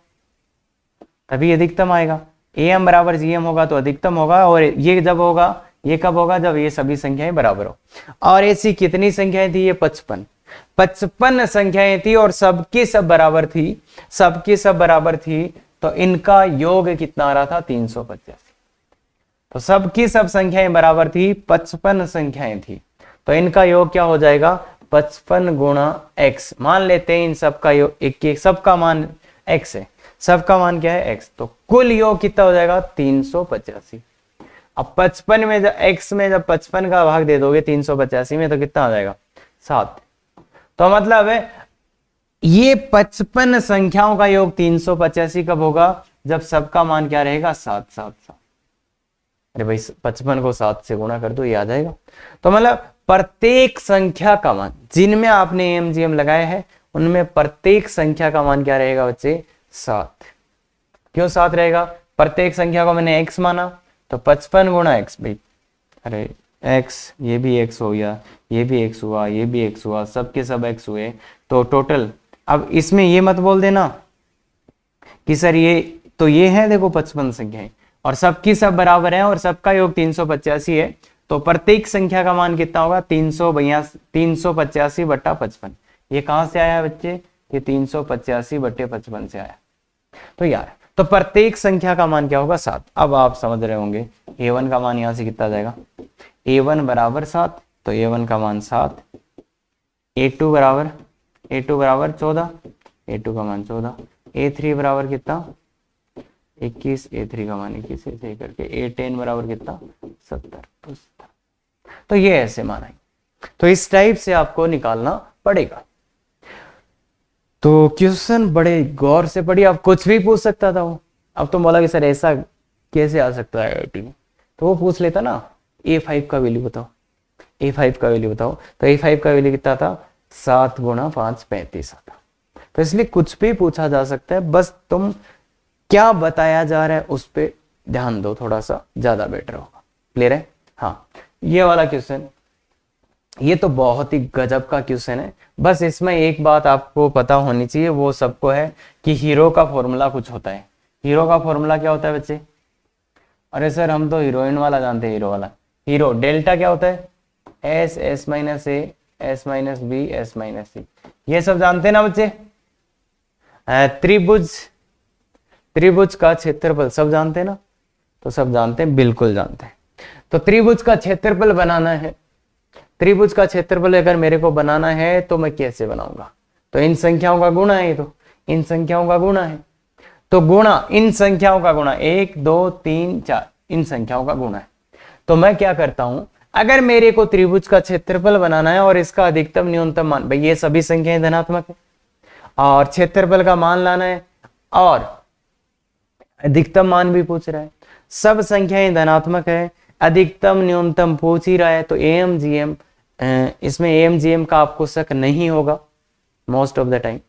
S1: तभी अधिकतम आएगा। एम बराबर जीएम होगा तो अधिकतम होगा। और ये जब होगा, ये कब होगा? जब ये सभी संख्याएं बराबर हो। और ऐसी कितनी संख्याएं थी? ये 55 संख्याएं थी और सबकी सब बराबर थी, सबकी सब बराबर थी। तो इनका योग कितना आ रहा था? 385। तो सबकी सब संख्याएं बराबर थी, 55 संख्याएं थी, तो इनका योग क्या हो जाएगा? 55 गुणा x, मान लेते हैं इन सबका योग एक सबका मान x है, सबका मान क्या है x, तो कुल योग कितना हो जाएगा 385। अब 55 में जब x में जब 55 का भाग दे दोगे 385 में तो कितना आ जाएगा 7। तो मतलब है ये 55 संख्याओं का योग 385 कब होगा, जब सबका मान क्या रहेगा 7 7 7। अरे भाई 55 को 7 से गुणा कर दो, ये आ जाएगा। तो मतलब प्रत्येक संख्या का मान जिनमें आपने एमजीएम लगाए हैं उनमें प्रत्येक संख्या का मान क्या रहेगा बच्चे 7। क्यों 7 रहेगा, प्रत्येक संख्या को मैंने x माना तो 55 गुणा x भाई, अरे x ये भी x हो गया, ये भी x हुआ, ये भी x हुआ, सबके सब x हुए, तो टोटल। अब इसमें ये मत बोल देना कि सर ये तो ये है देखो 55 संख्याएं और सबकी सब बराबर है और सबका योग 385 है, तो प्रत्येक संख्या का मान कितना होगा 385 बट्टा 55। ये कहां से आया बच्चे, ये 385 बट्टे 55 से आया। तो यार तो प्रत्येक संख्या का मान क्या होगा 7। अब आप समझ रहे होंगे a1 का मान यहां से कितना जाएगा, a1 बराबर 7, तो a1 का मान 7, a2 बराबर 14, a2 का मान 14, a3 बराबर कितना 21, a3 का मान 21, ऐसे करके a10 बराबर कितना 70। तो ये ऐसे मान आई, तो इस टाइप से आपको निकालना पड़ेगा। तो क्वेश्चन बड़े गौर से पढ़िए, अब कुछ भी पूछ सकता था वो। अब तो बोला कि सर ऐसा कैसे आ सकता है आईआईटी में, तो वो पूछ लेता ना a5 का वैल्यू बताओ, a5 का वैल्यू बताओ, तो a5 का वैल्यू कितना था 7 गुणा 5 35 आता। तो इसलिए कुछ भी पूछा जा सकता है, बस तुम क्या बताया जा रहा है उस पर ध्यान दो, थोड़ा सा ज्यादा बेटर होगा। क्लियर है। हाँ ये वाला क्वेश्चन, ये तो बहुत ही गजब का क्वेश्चन है। बस इसमें एक बात आपको पता होनी चाहिए, वो सबको है कि हीरो का फॉर्मूला कुछ होता है। हीरो का फॉर्मूला क्या होता है बच्चे, अरे सर हम तो हीरोइन वाला जानते हैं, हीरो वाला, हीरो डेल्टा क्या होता है s, s minus a, s minus b, s minus c, ये सब जानते हैं ना बच्चे। त्रिभुज का क्षेत्रफल सब जानते हैं ना, तो सब जानते हैं, बिल्कुल जानते हैं। तो त्रिभुज का क्षेत्रफल बनाना है, त्रिभुज का क्षेत्रफल अगर मेरे को बनाना है तो मैं कैसे बनाऊंगा, तो इन संख्याओं का गुणा है, तो इन संख्याओं का गुणा है, तो गुणा इन संख्याओं का गुणा 1 2 3 4 इन संख्याओं का गुणा है। तो मैं क्या करता हूं, अगर मेरे को त्रिभुज का क्षेत्रफल बनाना है और इसका अधिकतम न्यूनतम मान, भाई ये सभी संख्याएं धनात्मक है और क्षेत्रफल का मान लाना है और अधिकतम मान भी पूछ रहा है, सब संख्याएं धनात्मक है, अधिकतम न्यूनतम पूछ ही रहा है, तो एएमजीएम, इसमें एएमजीएम का आपको शक नहीं होगा मोस्ट ऑफ द टाइम,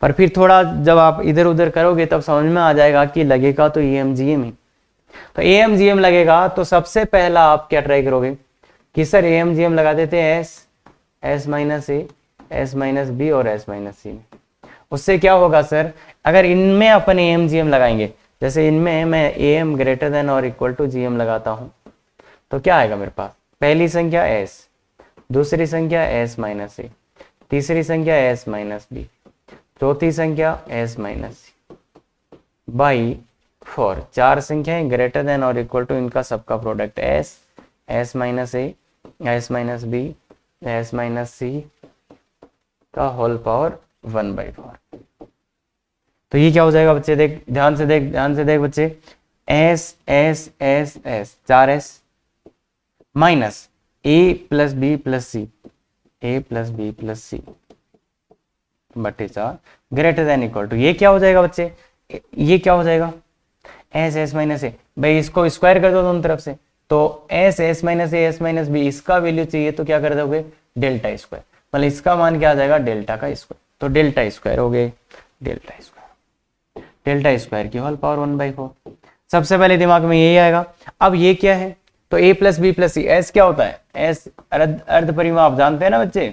S1: पर फिर थोड़ा जब आप इधर उधर करोगे तब समझ में आ जाएगा कि लगेगा तो एएमजीएम ही। तो एएमजीएम लगेगा तो सबसे पहला आप क्या ट्राई करोगे कि सर एएमजीएम लगा देते हैं S minus a, s minus b और एस माइनस सी में। उससे क्या होगा सर, अगर इनमें अपन एएमजीएम लगाएंगे, जैसे इनमें मैं एम ग्रेटर देन और इक्वल टू जीएम लगाता हूं, तो क्या आएगा मेरे पास, पहली संख्या एस, दूसरी संख्या एस माइनस ए, तीसरी संख्या एस माइनस बी, चौथी संख्या एस माइनस सी बाई 4, 4 संख्याएं ग्रेटर देन और इक्वल टू इनका सबका product s, s minus a, s minus b, s minus c का होल पावर 1/4। तो ये क्या हो जाएगा बच्चे, देख ध्यान से देख बच्चे, s s s s 4s minus ए प्लस बी प्लस सी, ए प्लस बी प्लस सी बटे 4 ग्रेटर देन इक्वल टू, ये क्या हो जाएगा बच्चे, ये क्या हो जाएगा एस एस माइनस ए, भाई इसको स्क्वायर कर दो दोनों तरफ से, तो S s minus a, s minus B, इसका वैल्यू चाहिए तो क्या कर दोगे डेल्टा स्क्वायर, मतलब इसका मान क्या आ जाएगा डेल्टा का स्क्वायर, तो डेल्टा स्क्वायर हो गए, डेल्टा स्क्वायर की होल पावर 1/4। सबसे पहले दिमाग में यही आएगा। अब ये क्या है, तो a plus B plus C, S क्या होता है, एस अर्ध परिमाप आप जानते हैं ना बच्चे,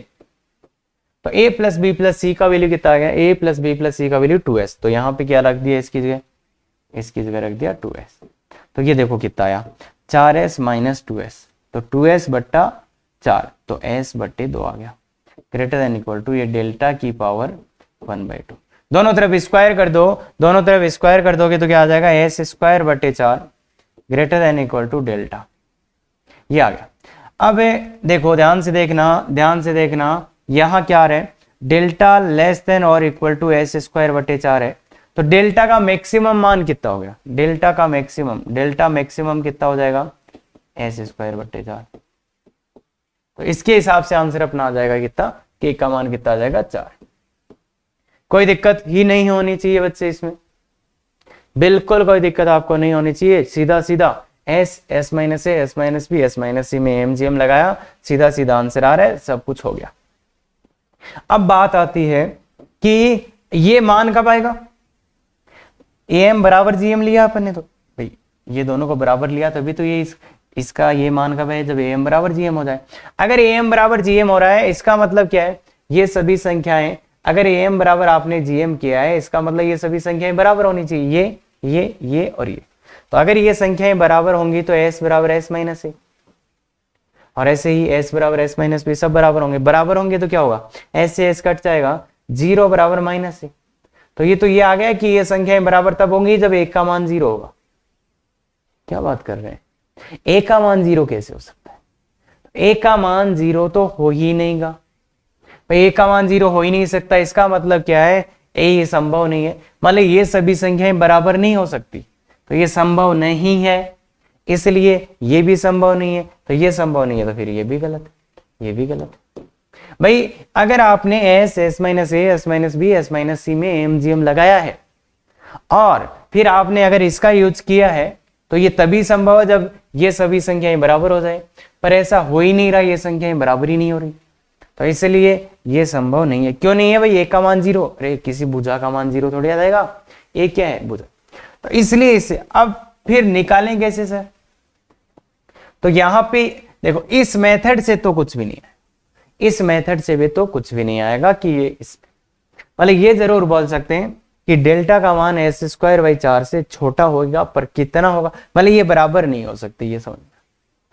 S1: तो a प्लस बी प्लस सी का वैल्यू कितना आ गया, a प्लस बी प्लस सी का वैल्यू 2s, तो यहाँ पे क्या रख दिया इसकी जगह रख दिया 2s, तो ये देखो कितना आया 4s माइनस 2s, तो 2s बट्टा 4, तो s बट्टे 2 आ गया, ग्रेटर देन इक्वल टू ये डेल्टा की पावर 1/2, दोनों तरफ स्क्वायर कर दो, दोनों तरफ स्क्वायर कर दोगे तो क्या आ जाएगा एस स्क्वायर बटे 4 greater than equal to delta, ये आ गया। अब देखो ध्यान से देखना यहाँ क्या आ रहा है, डेल्टा लेस देन और इक्वल टू एस स्क्वायर बटे 4 है, तो डेल्टा का मैक्सिमम मान कितना हो गया, डेल्टा मैक्सिमम कितना हो जाएगा, एस स्क्वायर बटे 4। तो इसके हिसाब से आंसर अपना आ जाएगा कितना, के का मान कितना आ जाएगा 4। कोई दिक्कत ही नहीं होनी चाहिए बच्चे इसमें, बिल्कुल कोई दिक्कत आपको नहीं होनी चाहिए। सीधा सीधा s minus a s minus b s minus c में एमजीएम लगाया, सीधा सीधा आंसर आ रहा है, सब कुछ हो गया। अब बात आती है कि ये मान कब आएगा, एम बराबर जीएम लिया अपन ने, तो भाई ये दोनों को बराबर लिया तभी तो ये इसका ये मान कब है, जब एम बराबर जीएम हो जाए। अगर एम बराबर जीएम हो रहा है इसका मतलब क्या है, ये सभी संख्याएं, अगर एम बराबर आपने जीएम किया है इसका मतलब ये सभी संख्याएं बराबर होनी चाहिए, ये और ये। तो अगर ये संख्याएं बराबर होंगी तो एस बराबर एस माइनस ए, और ऐसे ही एस बराबर एस माइनस बी सब बराबर होंगे। बराबर होंगे तो क्या होगा, एस से एस कट जाएगा, 0 बराबर माइनस ए। तो ये आ गया कि ये संख्याएं बराबर तब होंगी जब एक का मान 0 होगा। क्या बात कर रहे हैं, एक का मान 0 कैसे हो सकता है, एक का मान 0 तो हो ही नहीं गा, एक का मान 0 हो ही नहीं सकता, इसका मतलब क्या है, ये संभव नहीं है, मतलब ये सभी संख्याएं बराबर नहीं हो सकती, तो ये संभव नहीं है, इसलिए ये भी संभव नहीं है, तो ये संभव नहीं है, तो फिर ये भी गलत है, ये भी गलत है। भाई अगर आपने s minus a s minus b s minus c में एमजीएम लगाया है और फिर आपने अगर इसका यूज किया है तो ये तभी संभव है जब ये सभी संख्याएं बराबर हो जाए, पर ऐसा हो ही नहीं रहा, ये संख्याएं बराबर ही नहीं हो रही, तो इसलिए ये संभव नहीं है। क्यों नहीं है भाई, एक का मान 0, अरे किसी भुजा का मान 0 थोड़ी आ जाएगा, एक क्या है भुजा, तो इसलिए इसे अब फिर निकालें कैसे सर, तो यहां पे देखो इस मेथड से तो कुछ भी नहीं है, इस मेथड से भी तो कुछ भी नहीं आएगा कि ये इस, मतलब ये जरूर बोल सकते हैं कि डेल्टा का मान एस स्क्वायर बाई 4 से छोटा होगा, पर कितना होगा, मतलब ये बराबर नहीं हो सकती, ये समझ,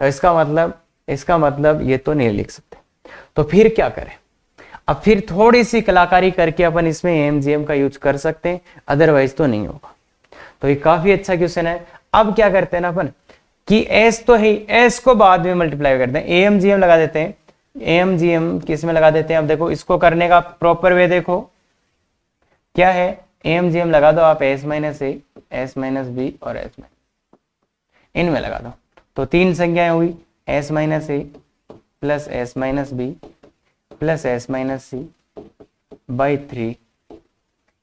S1: तो इसका मतलब ये तो नहीं लिख सकते। तो फिर क्या करें, अब फिर थोड़ी सी कलाकारी करके अपन इसमें एमजीएम का यूज कर सकते हैं, अदरवाइज तो नहीं होगा। तो ये काफी अच्छा क्वेश्चन है। अब क्या करते हैं ना अपन कि एस तो है, एस को बाद में मल्टीप्लाई करते हैं, एमजीएम लगा देते हैं, एमजीएम किस में लगा देते हैं। अब देखो इसको करने का प्रॉपर वे देखो क्या है, एमजीएम लगा दो आप s minus a s minus b और एस माइनस, इनमें लगा दो, तो 3 संख्याएं हुई, s minus A plus s minus b plus s minus c by 3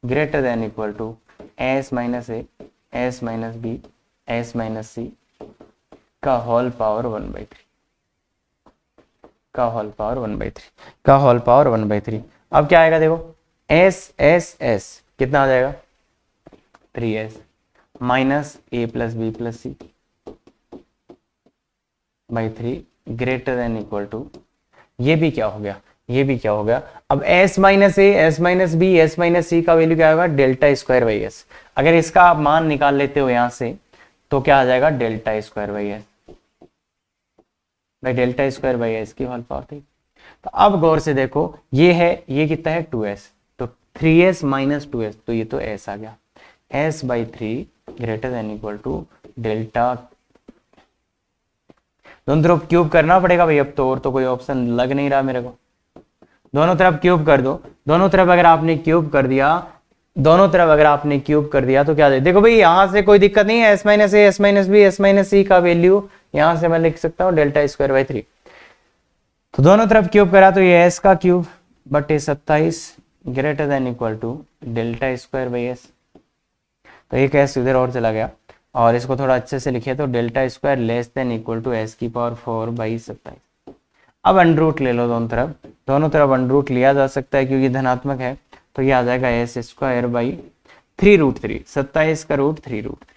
S1: greater than equal to s minus a s minus b s minus c का whole power 1/3 का whole power 1/3 का whole power 1/3। अब क्या आएगा देखो, S s S कितना आ जाएगा 3s minus A plus B plus C by 3 greater than equal to, ये भी क्या हो गया, ये भी क्या हो गया। अब s minus a s minus b s minus c का वैल्यू क्या होगा, डेल्टा स्क्वायर बाई एस। अगर इसका आप मान निकाल लेते हो यहां से तो क्या आ जाएगा, डेल्टा स्क्वायर बाई एस, भाई डेल्टा स्क्वायर बाई एस की होल पावर थी। तो अब गौर से देखो ये है, ये कितना है 2s, तो 3s माइनस 2s, तो ये तो s आ गया, s by 3 greater than equal to delta, दोनों तरफ क्यूब करना पड़ेगा भाई, अब तो और तो कोई ऑप्शन लग नहीं रहा मेरे को, दोनों तरफ क्यूब कर दो, दोनों तरफ अगर आपने क्यूब कर दिया, दोनों तरफ अगर आपने क्यूब कर दिया तो क्या दे, देखो भाई यहां से कोई दिक्कत नहीं है, s minus a s minus b s minus c का वैल्यू यहां से मैं लिख सकता हूं डेल्टा स्क्वायर बाई 3, तो दोनों तरफ क्यूब करा तो ये एस का क्यूब बटे 27 greater than equal to delta square by S, तो एक एस इधर और चला गया, और इसको थोड़ा अच्छे से लिखे तो delta square less than equal to S की पावर 4/27। अब अंडरूट ले लो दोनों तरफ अंडरूट लिया जा सकता है क्योंकि धनात्मक है, तो ये आ जाएगा एस स्क्वायर बाई 3√3, 27 का रूट 3√3।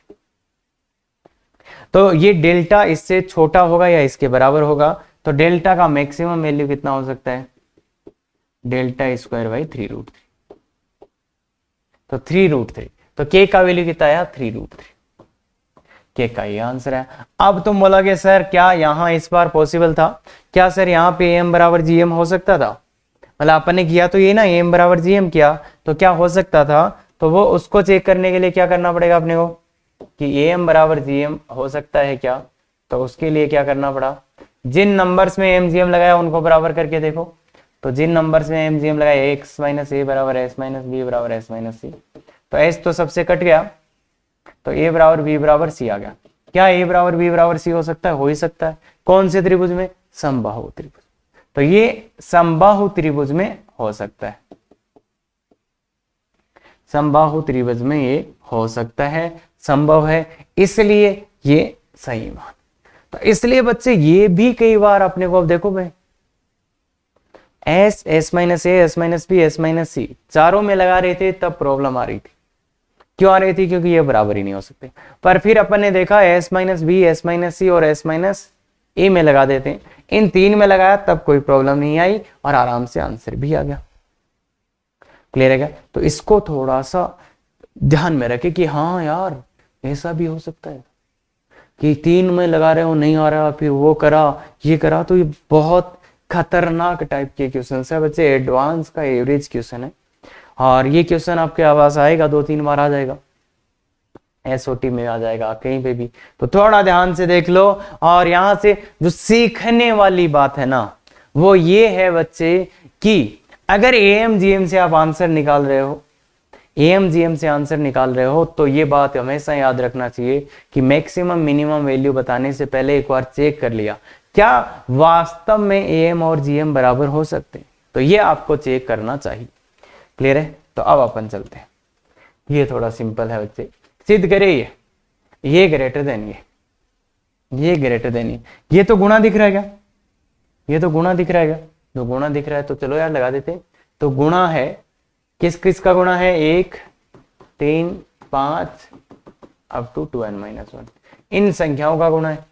S1: तो ये डेल्टा इससे छोटा होगा या इसके बराबर होगा, तो डेल्टा का मैक्सिमम वैल्यू कितना हो सकता है, डेल्टा स्क्वायर बाई 3√3, तो 3√3, तो के का वैल्यू कितना आया 3√3, के का ये आंसर है। अब तुम बोलोगे सर क्या यहाँ इस बार पॉसिबल था, क्या सर यहाँ पे एम बराबर जीएम हो सकता था, मतलब अपन ने किया तो ये ना एम बराबर जीएम किया, तो क्या हो सकता था, तो वो उसको चेक करने के लिए क्या करना पड़ेगा अपने को कि एम बराबर जीएम हो सकता है क्या, तो उसके लिए क्या करना पड़ा, जिन नंबर्स में एम जीएम लगाया उनको बराबर करके देखो, तो जिन नंबर में एम जी एम लगाए एक्स माइनस ए बराबर एस माइनस बी बराबर एस माइनस सी, तो एस तो सबसे कट गया, तो ए बराबर बी बराबर सी आ गया। क्या ए बराबर बी बराबर सी हो सकता है? हो ही सकता है। कौन से त्रिभुज में? समबाहु त्रिभुज। तो ये समबाहु त्रिभुज में हो सकता है, समबाहु त्रिभुज में ये हो सकता है, संभव है, इसलिए ये सही मान। तो इसलिए बच्चे ये भी कई बार अपने को, अब देखो भाई s, s minus a, s minus b, s minus c चारों में लगा रहे थे तब प्रॉब्लम आ रही थी। क्यों आ रही थी? क्योंकि ये बराबर ही नहीं हो सकते। पर फिर अपन ने देखा s minus b, s minus c और एस माइनस ए में लगा देते हैं, इन तीन में लगाया तब कोई प्रॉब्लम नहीं आई और आराम से आंसर भी आ गया। क्लियर है क्या? तो इसको थोड़ा सा ध्यान में रखे कि हाँ यार ऐसा भी हो सकता है कि तीन में लगा रहे हो नहीं आ रहा, फिर वो करा ये करा, तो ये बहुत खतरनाक टाइप के क्वेश्चन है बच्चे। एडवांस का एवरेज क्वेश्चन है और ये क्वेश्चन आपके आवाज आएगा, 2-3 बार आ जाएगा, एसओटी में आ जाएगा, कहीं पे भी। तो थोड़ा ध्यान से देख लो। और यहां से जो सीखने वाली बात है ना वो ये है बच्चे कि अगर एएम जीएम से आप आंसर निकाल रहे हो, एएम जीएम से आंसर निकाल रहे हो, तो ये बात हमेशा याद रखना चाहिए कि मैक्सिमम मिनिमम वैल्यू बताने से पहले एक बार चेक कर लिया क्या वास्तव में एएम और जीएम बराबर हो सकते हैं। तो ये आपको चेक करना चाहिए। क्लियर है? तो अब अपन चलते हैं। ये थोड़ा सिंपल है बच्चे, सिद्ध करे ये ग्रेटर देन ये ग्रेटर देन ये तो गुणा दिख रहा है क्या? ये तो गुणा दिख रहा है क्या? जो गुणा दिख रहा है तो चलो यार लगा देते हैं। तो गुणा है, किस किस का गुणा है? 1, 3, 5 अप टू 2n-1, इन संख्याओं का गुणा है।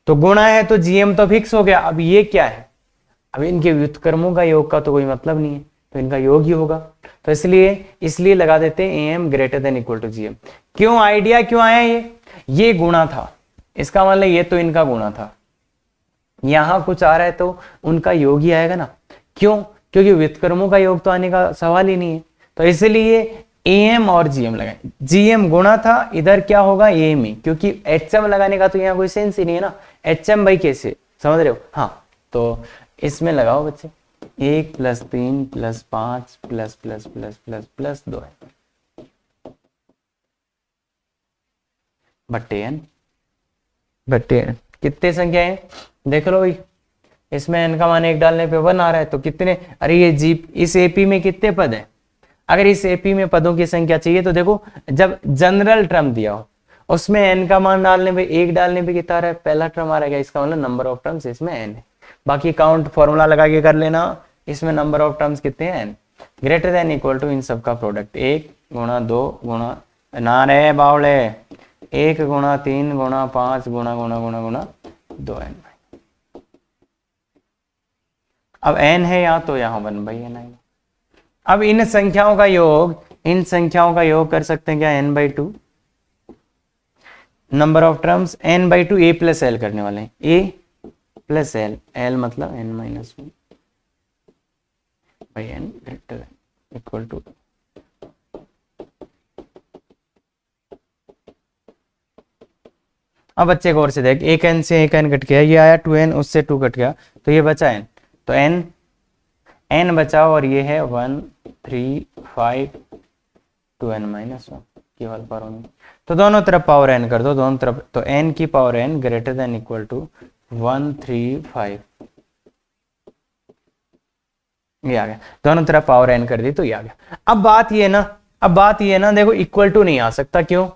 S1: तो गुणा है तो जीएम तो फिक्स हो गया। अब ये क्या है? अब इनके व्युत्क्रमों का योग का तो कोई मतलब नहीं है, तो इनका योग ही होगा। तो इसलिए लगा देते हैं AM greater than equal to GM. क्यों आइडिया क्यों आया? ये गुणा था, इसका मतलब ये तो इनका गुणा था, यहां कुछ आ रहा है तो उनका योग ही आएगा ना। क्यों? क्योंकि व्युत्क्रमों का योग तो आने का सवाल ही नहीं है। तो इसलिए एएम और जीएम लगाए। जीएम गुणा था, इधर क्या होगा? एएम ही, क्योंकि एचएम लगाने का तो यहाँ कोई सेंस ही नहीं है ना। एचएम भाई कैसे, समझ रहे हो? हाँ, तो इसमें लगाओ बच्चे 1 + 3 + 5 +++++ 2 बट्टे n कितने संख्या है देख लो भाई। इसमें n का मान 1 डालने पे 1 आ रहा है, तो कितने? अरे ये जीप इस एपी में कितने पद है? अगर इस एपी में पदों की संख्या चाहिए तो देखो, जब जनरल टर्म दिया हो उसमें n का मान डालने पे 1 डालने पे कितना आ रहा है? पहला टर्म आ रहा है। इसका मतलब नंबर ऑफ टर्म्स इसमें n है। बाकी काउंट फॉर्मूला लगा के कर लेना। इसमें नंबर ऑफ टर्म्स कितने हैं? n greater than equal to इन सब का प्रोडक्ट 1 × 2 × ना रे बावले 1 × 3 × 5 × 2n। अब n है यहाँ तो यहाँ 1/n आएगा। अब इन संख्याओं का योग कर सकते हैं क्या? n/2 number of terms n/2 a + l करने वाले हैं। a + l, l मतलब n-1 n greater than equal to. अब बच्चे गौर से देख, एक n से एक n कट गया, ये आया 2n, उससे 2 कट गया तो ये बचा n। तो n बचा और ये है 1 3 5 2n-1 केवल पर होंगे। तो दोनों तरफ पावर n कर दो, दोनों तरफ। तो n की power n greater than equal to 1 3 5, ये आ गया। दोनों तरफ पावर n कर दी तो ये आ गया। अब बात ये ना देखो, इक्वल टू नहीं आ सकता। क्यों?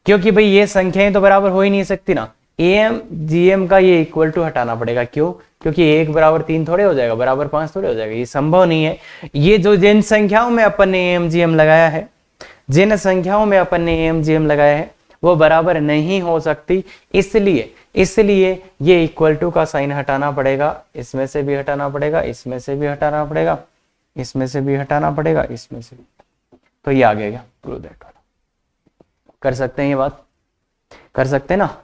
S1: क्योंकि भाई ये संख्याएं तो बराबर हो ही नहीं सकती ना। एएम जीएम का ये इक्वल टू हटाना पड़ेगा। क्यों? क्योंकि 1 = 3 थोड़े हो जाएगा, बराबर 5 थोड़े हो जाएगा, ये संभव नहीं है। ये जो जिन संख्याओं में अपन ने एएम जीएम लगाया है, वो बराबर नहीं हो सकती। इसलिए ये इक्वल टू का साइन हटाना पड़ेगा, इसमें से भी हटाना पड़ेगा, इसमें से भी हटाना पड़ेगा, इसमें से भी हटाना पड़ेगा, इसमें से। तो ये आ गया प्रूव दैट वाला। कर सकते हैं ये बात? कर सकते हैं ना?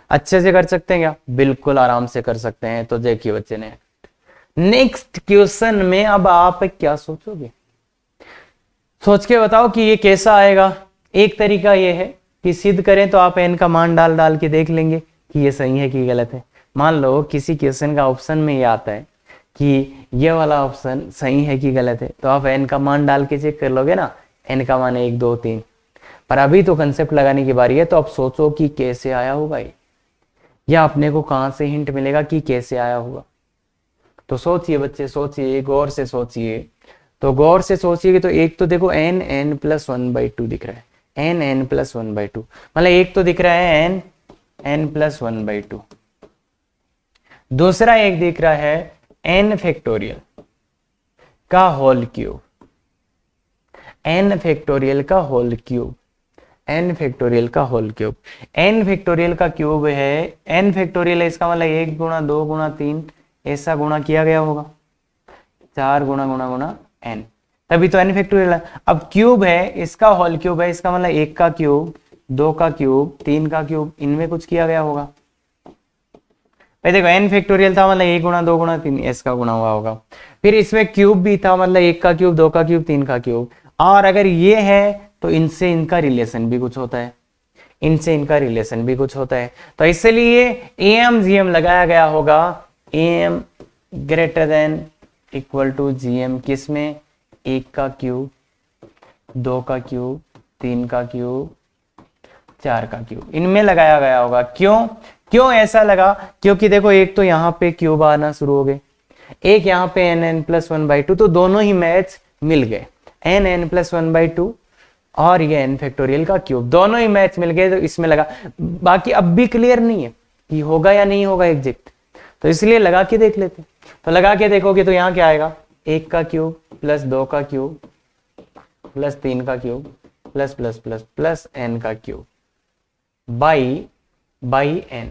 S1: अच्छे से कर सकते हैं क्या? बिल्कुल आराम से कर सकते हैं। तो देखिए बच्चे ने नेक्स्ट क्वेश्चन में अब आप क्या सोचोगे? सोच के बताओ कि ये कैसा आएगा। एक तरीका ये है कि सिद्ध करें तो आप n का मान डाल के देख लेंगे कि ये सही है कि गलत है। मान लो किसी क्वेश्चन का ऑप्शन में ये आता है कि ये वाला ऑप्शन सही है कि गलत है, तो आप n का मान डाल के चेक कर लोगे ना, n का मान 1 2 3। पर अभी तो कंसेप्ट लगाने की बारी है, तो आप सोचो कि कैसे आया होगा ये, या अपने को कहाँ से हिंट मिलेगा कि कैसे आया होगा। तो सोचिए बच्चे, सोचिए, गौर से सोचिए। तो गौर से सोचिए तो एक तो देखो n प्लस 1/2 दिख रहा है, n प्लस 1/2, मतलब एक तो दिख रहा है n प्लस 1/2। दूसरा एक दिख रहा है n फैक्टोरियल का होल क्यूब, n फैक्टोरियल का होल क्यूब, n फैक्टोरियल का होल क्यूब। n फैक्टोरियल का क्यूब है, n फैक्टोरियल है, इसका मतलब 1 गुणा 2 गुणा 3 ऐसा गुणा किया गया होगा, 4 गुणा गुणा गुणा n, तभी तो n फैक्टोरियल है। अब क्यूब है, इसका होल क्यूब है, इसका मतलब 1 का क्यूब, 2 का क्यूब, 3 का क्यूब, इनमें कुछ किया गया होगा। भाई देखो n फैक्टोरियल था, मतलब 1 गुणा 2 गुणा 3 इसका गुणा हुआ होगा। फिर इसमें क्यूब भी था, मतलब 1 का क्यूब, 2 का क्यूब, 3 का क्यूब। और अगर ये है तो इनसे इनका रिलेशन भी कुछ होता है, इनसे इनका रिलेशन भी कुछ होता है। तो इसलिए AMGM लगाया गया होगा, AM greater than equal to GM, किसमें, 1 का क्यूब, 2 का क्यूब, 3 का क्यूब, 4 का क्यूब, इनमें लगाया गया होगा। क्यों ऐसा लगा, क्योंकि देखो एक तो यहाँ पे क्यूब आना शुरू हो गए, एक यहाँ पे n प्लस 1/2, तो दोनों ही मैच मिल गए, n प्लस 1/2 और ये n फैक्टोरियल का क्यूब, दोनों ही मैच मिल गए, तो इसमें लगा। बाकी अब भी क्लियर नहीं है कि होगा या नहीं होगा एग्जैक्ट, तो इसलिए लगा के देख लेते। तो लगा के देखोगे तो यहाँ क्या आएगा, 1 का क्यूब प्लस 2 का क्यूब प्लस 3 का cube plus plus plus plus n का क्यूब बाई n,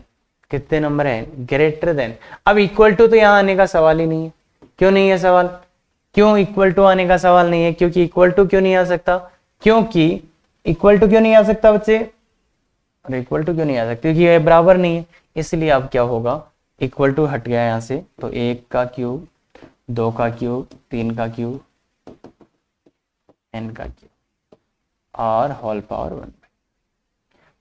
S1: कितने नंबर है, ग्रेटर देन। अब इक्वल टू तो यहाँ आने का सवाल ही नहीं है। क्यों नहीं है सवाल, क्यों इक्वल टू आने का सवाल नहीं है, क्योंकि इक्वल टू क्यों नहीं आ सकता, क्योंकि इक्वल टू क्यों नहीं आ सकता बच्चे, अरे इक्वल टू क्यों नहीं आ सकता, क्योंकि ये बराबर नहीं है, इसलिए अब क्या होगा, इक्वल टू हट गया यहाँ से, तो 1 का क्यूब, 2 का क्यूब, 3 का क्यूब, n का क्यूब और होल पावर 1।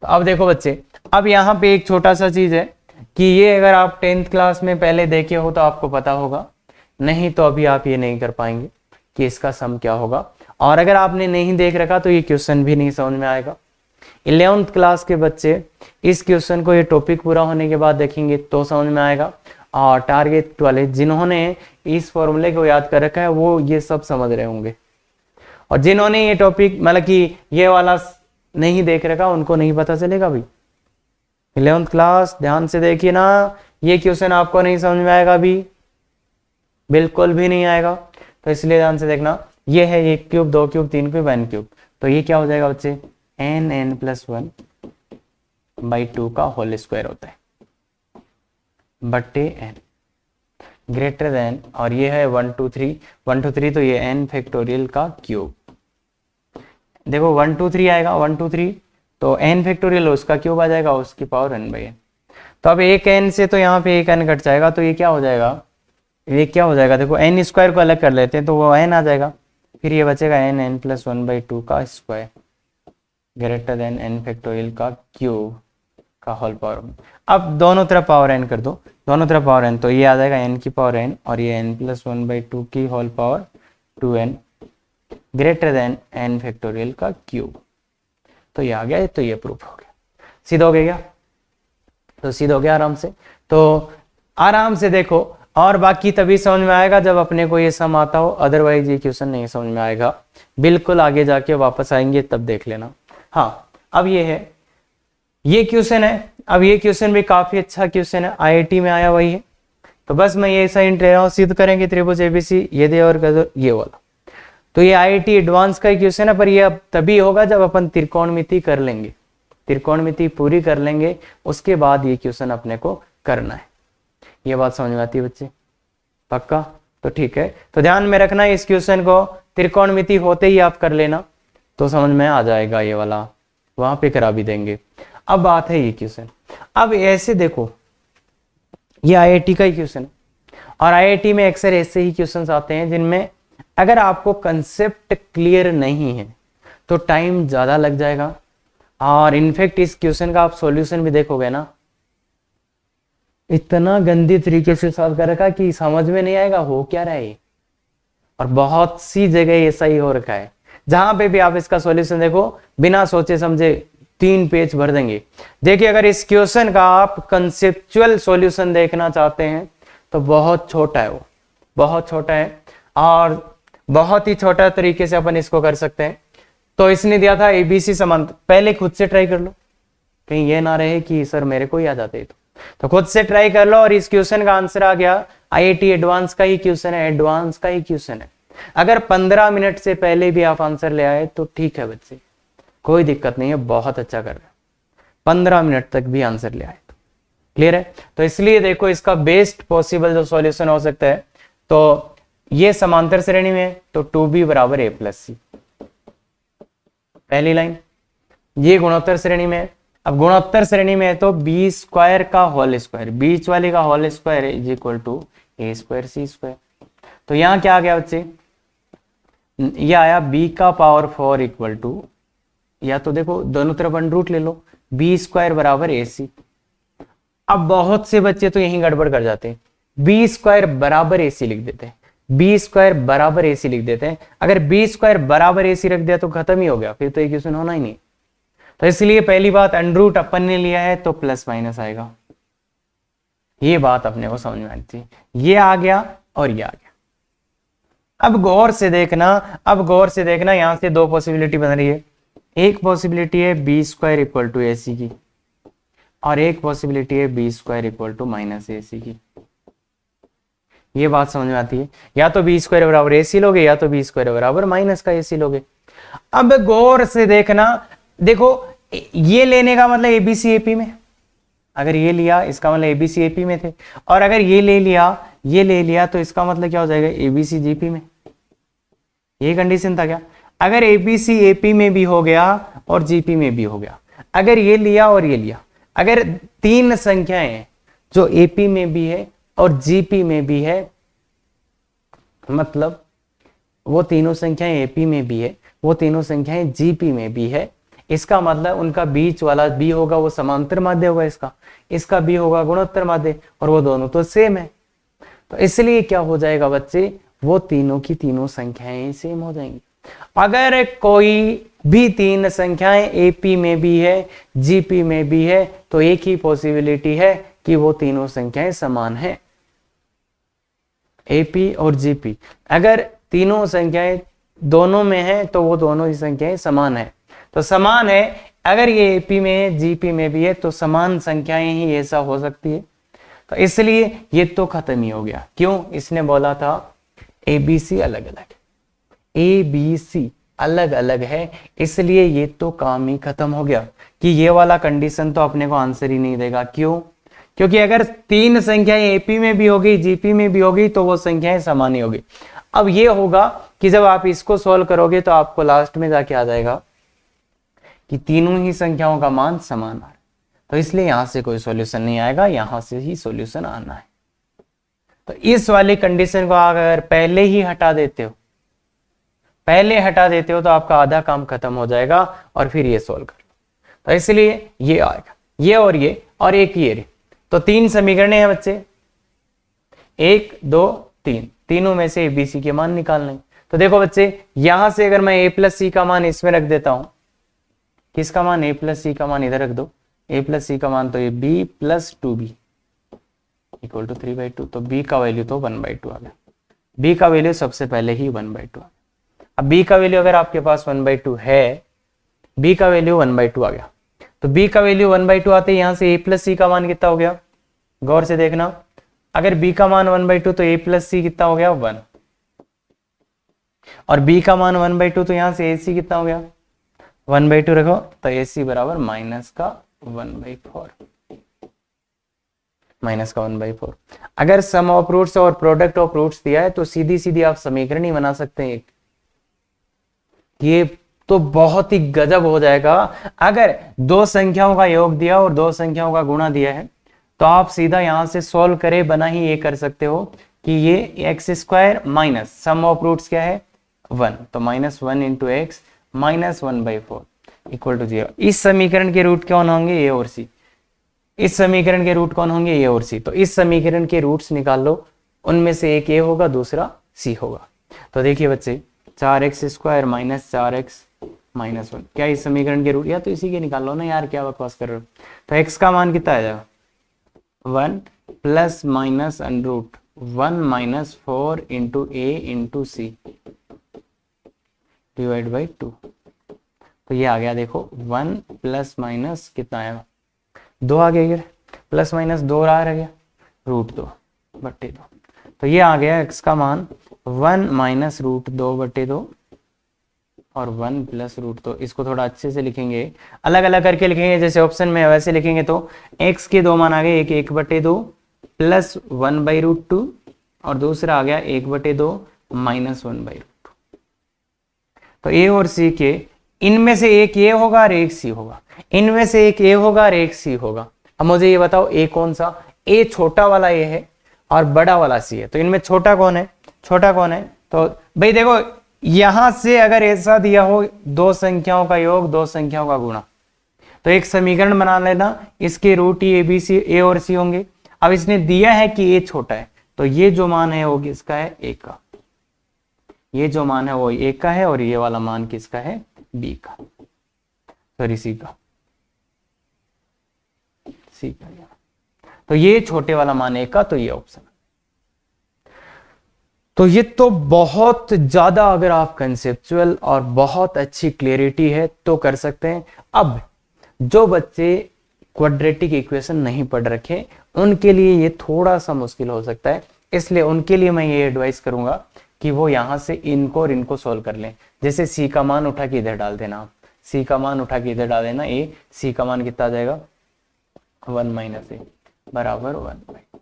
S1: तो अब देखो बच्चे, अब यहाँ पे एक छोटा सा चीज है कि ये अगर आप 10th क्लास में पहले देखे हो तो आपको पता होगा, नहीं तो अभी आप ये नहीं कर पाएंगे कि इसका सम क्या होगा। और अगर आपने नहीं देख रखा तो ये क्वेश्चन भी नहीं समझ में आएगा। 11th क्लास के बच्चे इस क्वेश्चन को, ये टॉपिक पूरा होने के बाद देखेंगे तो समझ में आएगा। और टारगेट वाले जिन्होंने इस फॉर्मूले को याद कर रखा है वो ये सब समझ रहे होंगे, और जिन्होंने ये टॉपिक मतलब कि ये वाला नहीं देख रखा उनको नहीं पता चलेगा। भाई 11th क्लास ध्यान से देखिए ना, ये क्वेश्चन आपको नहीं समझ में आएगा, अभी बिल्कुल भी नहीं आएगा, तो इसलिए ध्यान से देखना। ये है 1 cube, 2 cube, 3 cube, n cube, तो ये क्या हो जाएगा बच्चे, n प्लस 1/2 का होल स्क्वायर होता है बट्टे n ग्रेटर देन, और ये है 1 2 3, 1 2 3, तो ये n फैक्टोरियल का क्यूब। देखो 1 2 3 आएगा, 1 2 3, तो n फैक्टोरियल उसका क्यूब आ जाएगा, उसकी पावर n/n। तो अब एक n से तो यहाँ पे एक n कट जाएगा, तो ये क्या हो जाएगा, ये क्या हो जाएगा, देखो n स्क्वायर को अलग कर लेते हैं तो वो n आ जाएगा, फिर ये बचेगा n प्लस 1/2 का square greater than n factorial का क्यूब का होल पावर। अब दोनों तरफ पावर n कर दो, दोनों तरफ पावर n, तो ये आ जाएगा n की पावर n और ये n प्लस 1/2 की whole power 2n greater than n factorial का क्यूब। तो ये आ गया, तो ये प्रूफ हो गया, सीधा हो गया, तो सीधा हो गया आराम से। तो आराम से देखो, और बाकी तभी समझ में आएगा जब अपने को ये सम आता हो, अदरवाइज ये क्वेश्चन नहीं समझ में आएगा, बिल्कुल आगे जाके वापस आएंगे तब देख लेना। हाँ अब ये है, ये क्वेश्चन है, अब ये क्वेश्चन भी काफी अच्छा क्वेश्चन है, IIT में आया वही है। तो बस मैं ये ऐसा हिंट ले रहा हूँ, सिद्ध करेंगे त्रिभुज ABC ये दे और गजर ये वाला। तो ये IIT एडवांस का क्वेश्चन है, पर ये अब तभी होगा जब अपन त्रिकोणमिति कर लेंगे, त्रिकोणमिति पूरी कर लेंगे, उसके बाद ये क्वेश्चन अपने को करना है। ये बात समझ में आती है बच्चे, पक्का? तो ठीक है, तो ध्यान में रखना इस क्वेश्चन को त्रिकोणमिति होते ही आप कर लेना, तो समझ में आ जाएगा, ये वाला वहां पे करा भी देंगे। अब बात है ये क्वेश्चन, अब ऐसे देखो ये IIT का ही क्वेश्चन है, और IIT में अक्सर ऐसे ही क्वेश्चंस आते हैं जिनमें अगर आपको कंसेप्ट क्लियर नहीं है तो टाइम ज्यादा लग जाएगा। और इनफैक्ट इस क्वेश्चन का आप सॉल्यूशन भी देखोगे ना, इतना गंदी तरीके से सॉल्व कर रखा कि समझ में नहीं आएगा हो क्या रहा है। और बहुत सी जगह ऐसा ही हो रखा है, जहां पे भी आप इसका सॉल्यूशन देखो बिना सोचे समझे 3 पेज भर देंगे। देखिए अगर इस क्वेश्चन का आप कंसेप्चुअल सॉल्यूशन देखना चाहते हैं तो बहुत छोटा है, वो बहुत छोटा है और बहुत ही छोटा तरीके से अपन इसको कर सकते हैं। तो इसने दिया था एबीसी समांतर, पहले खुद से ट्राई कर लो, कहीं ये ना रहे कि सर मेरे को ही आ जाते तो खुद से ट्राई कर लो। और इस क्वेश्चन का आंसर आ गया, आईआईटी एडवांस का ही क्वेश्चन है, एडवांस का ही क्वेश्चन है। अगर 15 मिनट से पहले भी आप आंसर ले आए तो ठीक है बच्चे, कोई दिक्कत नहीं है, बहुत अच्छा कर रहे हैं। 15 मिनट तक भी आंसर ले आए तो क्लियर है। तो इसलिए देखो इसका बेस्ट पॉसिबल जो सॉल्यूशन हो सकता है, तो ये समांतर श्रेणी में है तो 2b बराबर a प्लस c, पहली लाइन। ये गुणोत्तर श्रेणी में है, अब गुणोत्तर श्रेणी में है तो बी स्क्वायर का होल स्क्वायर, बीच वाले का whole square is equal to A square C square. तो यहां क्या आ गया बच्चे, ये आया b का पावर 4 इक्वल टू, या तो देखो दोनों तरफ अंडर रूट ले लो, बी स्क्वायर बराबर ए सी। अब बहुत से बच्चे तो यहीं गड़बड़ कर जाते हैं, बी स्क्वायर बराबर ए सी लिख देते हैं, बी स्क्वायर बराबर ए सी लिख देते हैं। अगर बी स्क्वायर बराबर ए सी रख दिया तो खत्म ही हो गया, फिर तो इक्वेशन होना ही नहीं। तो इसलिए पहली बात अंडर रूट अपन ने लिया है तो प्लस माइनस आएगा, ये बात अपने को समझ में आनी चाहिए। ये आ गया और ये आ गया। अब गौर से देखना, अब गौर से देखना, यहां से दो पॉसिबिलिटी बन रही है। एक पॉसिबिलिटी है b square equal to a c की, और एक पॉसिबिलिटी है b square equal to minus a c की। ये बात समझ में आती है, या तो बी स्क्वायर बराबर ए सी लोगे या तो बी स्क्वायर बराबर माइनस का ए सी लोगे। अब गौर से देखना, देखो ये लेने का मतलब एबीसी एपी में, अगर ये लिया इसका मतलब एबीसी एपी में थे, और अगर ये ले लिया, ये ले लिया तो इसका मतलब क्या हो जाएगा, एबीसी जीपी में। ये कंडीशन था क्या, अगर एबीसी एपी में भी हो गया और जीपी में भी हो गया, अगर ये लिया और ये लिया, अगर तीन संख्याएं जो एपी में भी है और जीपी में भी है, मतलब वो तीनों संख्याएं एपी में भी है, वो तीनों संख्याएं जीपी में भी है, इसका मतलब उनका बीच वाला बी होगा वो समांतर माध्य होगा, इसका बी होगा गुणोत्तर माध्य, और वो दोनों तो सेम है। तो इसलिए क्या हो जाएगा बच्चे, वो तीनों की तीनों संख्याएं सेम हो जाएंगी। अगर कोई भी तीन संख्याएं एपी में भी है जीपी में भी है तो एक ही पॉसिबिलिटी है कि वो तीनों संख्याएं समान है, एपी और जीपी। अगर तीनों संख्याएं दोनों में है तो वो दोनों ही संख्याएं समान है, तो समान है। अगर ये एपी में है जीपी में भी है तो समान संख्याएं ही ऐसा हो सकती है। तो इसलिए ये तो खत्म ही हो गया। क्यों, इसने बोला था एबीसी अलग अलग, एबीसी अलग अलग है, इसलिए ये तो काम ही खत्म हो गया कि ये वाला कंडीशन तो अपने को आंसर ही नहीं देगा। क्यों, क्योंकि अगर तीन संख्याएं एपी में भी होगी जीपी में भी होगी तो वो संख्याएं समान ही होगी। अब ये होगा कि जब आप इसको सॉल्व करोगे तो आपको लास्ट में जाके आ जाएगा कि तीनों ही संख्याओं का मान समान आ रहा है, तो इसलिए यहां से कोई सॉल्यूशन नहीं आएगा, यहां से ही सॉल्यूशन आना है। तो इस वाली कंडीशन को अगर पहले ही हटा देते हो, पहले हटा देते हो तो आपका आधा काम खत्म हो जाएगा और फिर ये सॉल्व कर लो। तो इसलिए ये आएगा, ये और एक ये। तो तीन समीकरण है बच्चे, 1 2 3, तीनों में से एबीसी के मान निकालने। तो देखो बच्चे, यहां से अगर मैं ए प्लस सी का मान इसमें रख देता हूं, किसका मान, ए प्लस सी का मान इधर रख दो, ए प्लस सी का मान तो ये B plus 2b equal to 3/2, तो b का वैल्यू तो 1/2 आ गया। b का वैल्यू सबसे पहले ही 1/2 आ गया। अब b का वैल्यू अगर आपके पास 1/2 है, b का वैल्यू 1/2 आ गया, तो b का वैल्यू 1/2 आते यहां से a प्लस सी का मान कितना हो गया, गौर से देखना, अगर b का मान 1/2 तो a प्लस सी कितना हो गया 1, और b का मान 1/2 तो यहां से ac कितना हो गया 1/2 रखो, तो ac बराबर माइनस का 1/4, माइनस का 1/4। अगर सम ऑफ रूट्स और प्रोडक्ट ऑफ रूट्स दिया है तो सीधी सीधी आप समीकरण ही बना सकते हैं। ये तो बहुत ही गजब हो जाएगा। अगर दो संख्याओं का योग दिया और दो संख्याओं का गुणा दिया है तो आप सीधा यहां से सॉल्व करे बना ही ये कर सकते हो कि ये X square minus sum of roots क्या है 1, तो -1 into X minus 1/4 equal to 0। इस समीकरण के रूट क्या होंगे, ए और सी। इस समीकरण के रूट कौन होंगे, ए और सी। तो इस समीकरण के रूट्स निकाल लो, उनमें से एक ए होगा, दूसरा सी होगा। तो देखिए बच्चे 4x² माइनस 4x माइनस 1, क्या इस समीकरण के रूट, या तो इसी के निकाल लो ना यार, क्या बकवास कर रहे हो। तो x का मान कितना आ जाएगा 1 plus minus under root 1 minus 4 into A into C divide by 2। तो ये आ गया देखो 1 प्लस माइनस कितना आएगा 2 आ गया, प्लस माइनस 2 रह गया √2 बट्टे 2। तो ये आ गया x का मान 1 माइनस √2 बट्टे 2 और 1 प्लस √2। इसको थोड़ा अच्छे से लिखेंगे, अलग अलग करके लिखेंगे, जैसे ऑप्शन में वैसे लिखेंगे। तो x के दो मान आ गए, एक 1 बटे 2 प्लस 1 बाई √2 और दूसरा आ गया 1 बटे 2 माइनस 1 बाई √2। तो a और c के इनमें से एक a होगा और एक c होगा, इनमें से एक a होगा और एक c होगा। अब मुझे ये बताओ a कौन सा, a छोटा वाला a है और बड़ा वाला c है। तो इनमें छोटा कौन है, छोटा कौन है। तो भाई देखो यहां से अगर ऐसा दिया हो दो संख्याओं का योग दो संख्याओं का गुणा, तो एक समीकरण बना लेना, इसके रूट ही a और c होंगे। अब इसने दिया है कि a छोटा है, तो ये जो मान है वो किसका है, a का। ये जो मान है वो a का है और ये वाला मान किसका है, b का, सॉरी c का, c का। तो ये छोटे वाला मान a का, तो ये ऑप्शन। तो ये तो बहुत ज्यादा, अगर आप कंसेप्चुअल और बहुत अच्छी क्लियरिटी है तो कर सकते हैं। अब जो बच्चे क्वाड्रेटिक इक्वेशन नहीं पढ़ रखे उनके लिए ये थोड़ा सा मुश्किल हो सकता है, इसलिए उनके लिए मैं ये एडवाइस करूंगा कि वो यहां से इनको और इनको सोल्व कर लें। जैसे सी का मान उठा के इधर डाल देना, सी का मान उठा के इधर डाल देना, ए सी का मान कितना आ जाएगा 1 माइनस ए बराबर 1 बाई।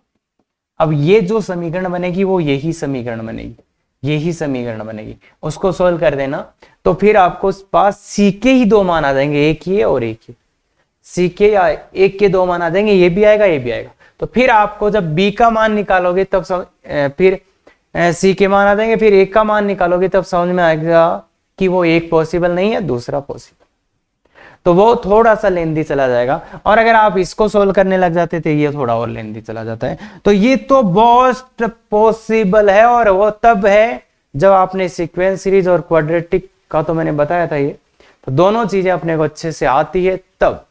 S1: अब ये जो समीकरण बनेगी वो यही समीकरण बनेगी, यही समीकरण बनेगी, उसको सोल्व कर देना। तो फिर आपको पास सी के ही दो मान आ जाएंगे, एक ये और एक ये, सी के या एक के दो मान आ जाएंगे, ये भी आएगा ये भी आएगा। तो फिर आपको जब बी का मान निकालोगे तब फिर सी के मान आ जाएंगे, फिर एक का मान निकालोगे तब समझ में आएगा कि वो एक पॉसिबल नहीं है दूसरा पॉसिबल, तो वो थोड़ा सा लेंदी चला जाएगा। और अगर आप इसको सोल्व करने लग जाते तो ये थोड़ा और लेंदी चला जाता है। तो ये तो मोस्ट पॉसिबल है, और वो तब है जब आपने सीक्वेंस सीरीज और क्वाड्रेटिक का तो मैंने बताया था ये, तो दोनों चीजें अपने को अच्छे से आती है तब।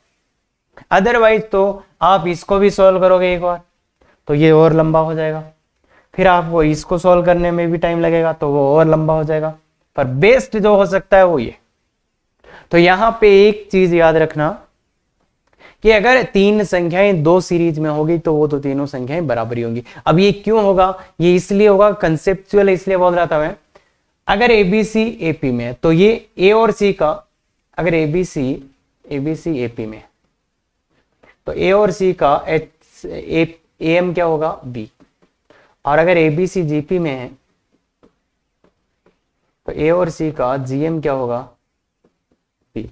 S1: अदरवाइज तो आप इसको भी सोल्व करोगे एक बार तो ये और लंबा हो जाएगा, फिर आपको इसको सोल्व करने में भी टाइम लगेगा तो वो और लंबा हो जाएगा। पर बेस्ट जो हो सकता है वो ये। तो यहां पे एक चीज याद रखना कि अगर तीन संख्याएं दो सीरीज में होगी तो वो तो तीनों संख्याएं बराबरी होंगी। अब ये क्यों होगा, ये इसलिए होगा, कंसेप्चुअल इसलिए बोल रहा था मैं। अगर एबीसी एपी में है तो ये ए और सी का, अगर एबीसी एपी में तो ए और सी का एम क्या होगा बी, और अगर एबीसी जीपी में है तो ए और सी का जीएम क्या होगा बी।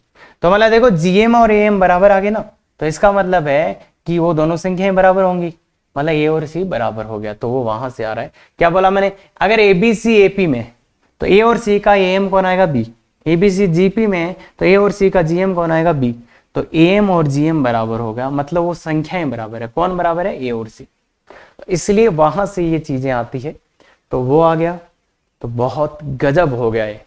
S1: तो मतलब देखो जीएम और एएम बराबर आ गए ना, तो इसका मतलब है कि वो दोनों संख्याएं बराबर होंगी, मतलब ए और सी बराबर हो गया, तो वो वहां से आ रहा है। क्या बोला मैंने, अगर एबीसी एपी में तो ए और सी का एएम कौन आएगा बी, एबीसी जीपी में तो ए और सी का जीएम कौन आएगा बी, तो एएम और जीएम बराबर हो गया, मतलब वो संख्याएं बराबर है। कौन बराबर है, ए और सी, इसलिए वहां से ये चीजें आती है। तो वो आ गया तो बहुत गजब हो गया है।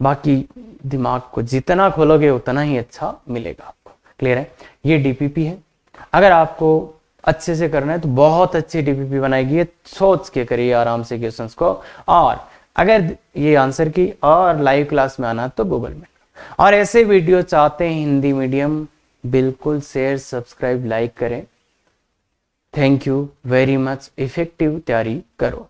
S1: बाकी दिमाग को जितना खोलोगे उतना ही अच्छा मिलेगा आपको। क्लियर है, ये डीपीपी है। अगर आपको अच्छे से करना है तो बहुत अच्छी डीपीपी बनाएगी, ये सोच के करिए आराम से क्वेश्चंस को। और अगर ये आंसर की और लाइव क्लास में आना तो गूगल में, और ऐसे वीडियो चाहते हैं हिंदी मीडियम, बिल्कुल शेयर सब्सक्राइब लाइक करें। Thank you very much. Effective तैयारी करो।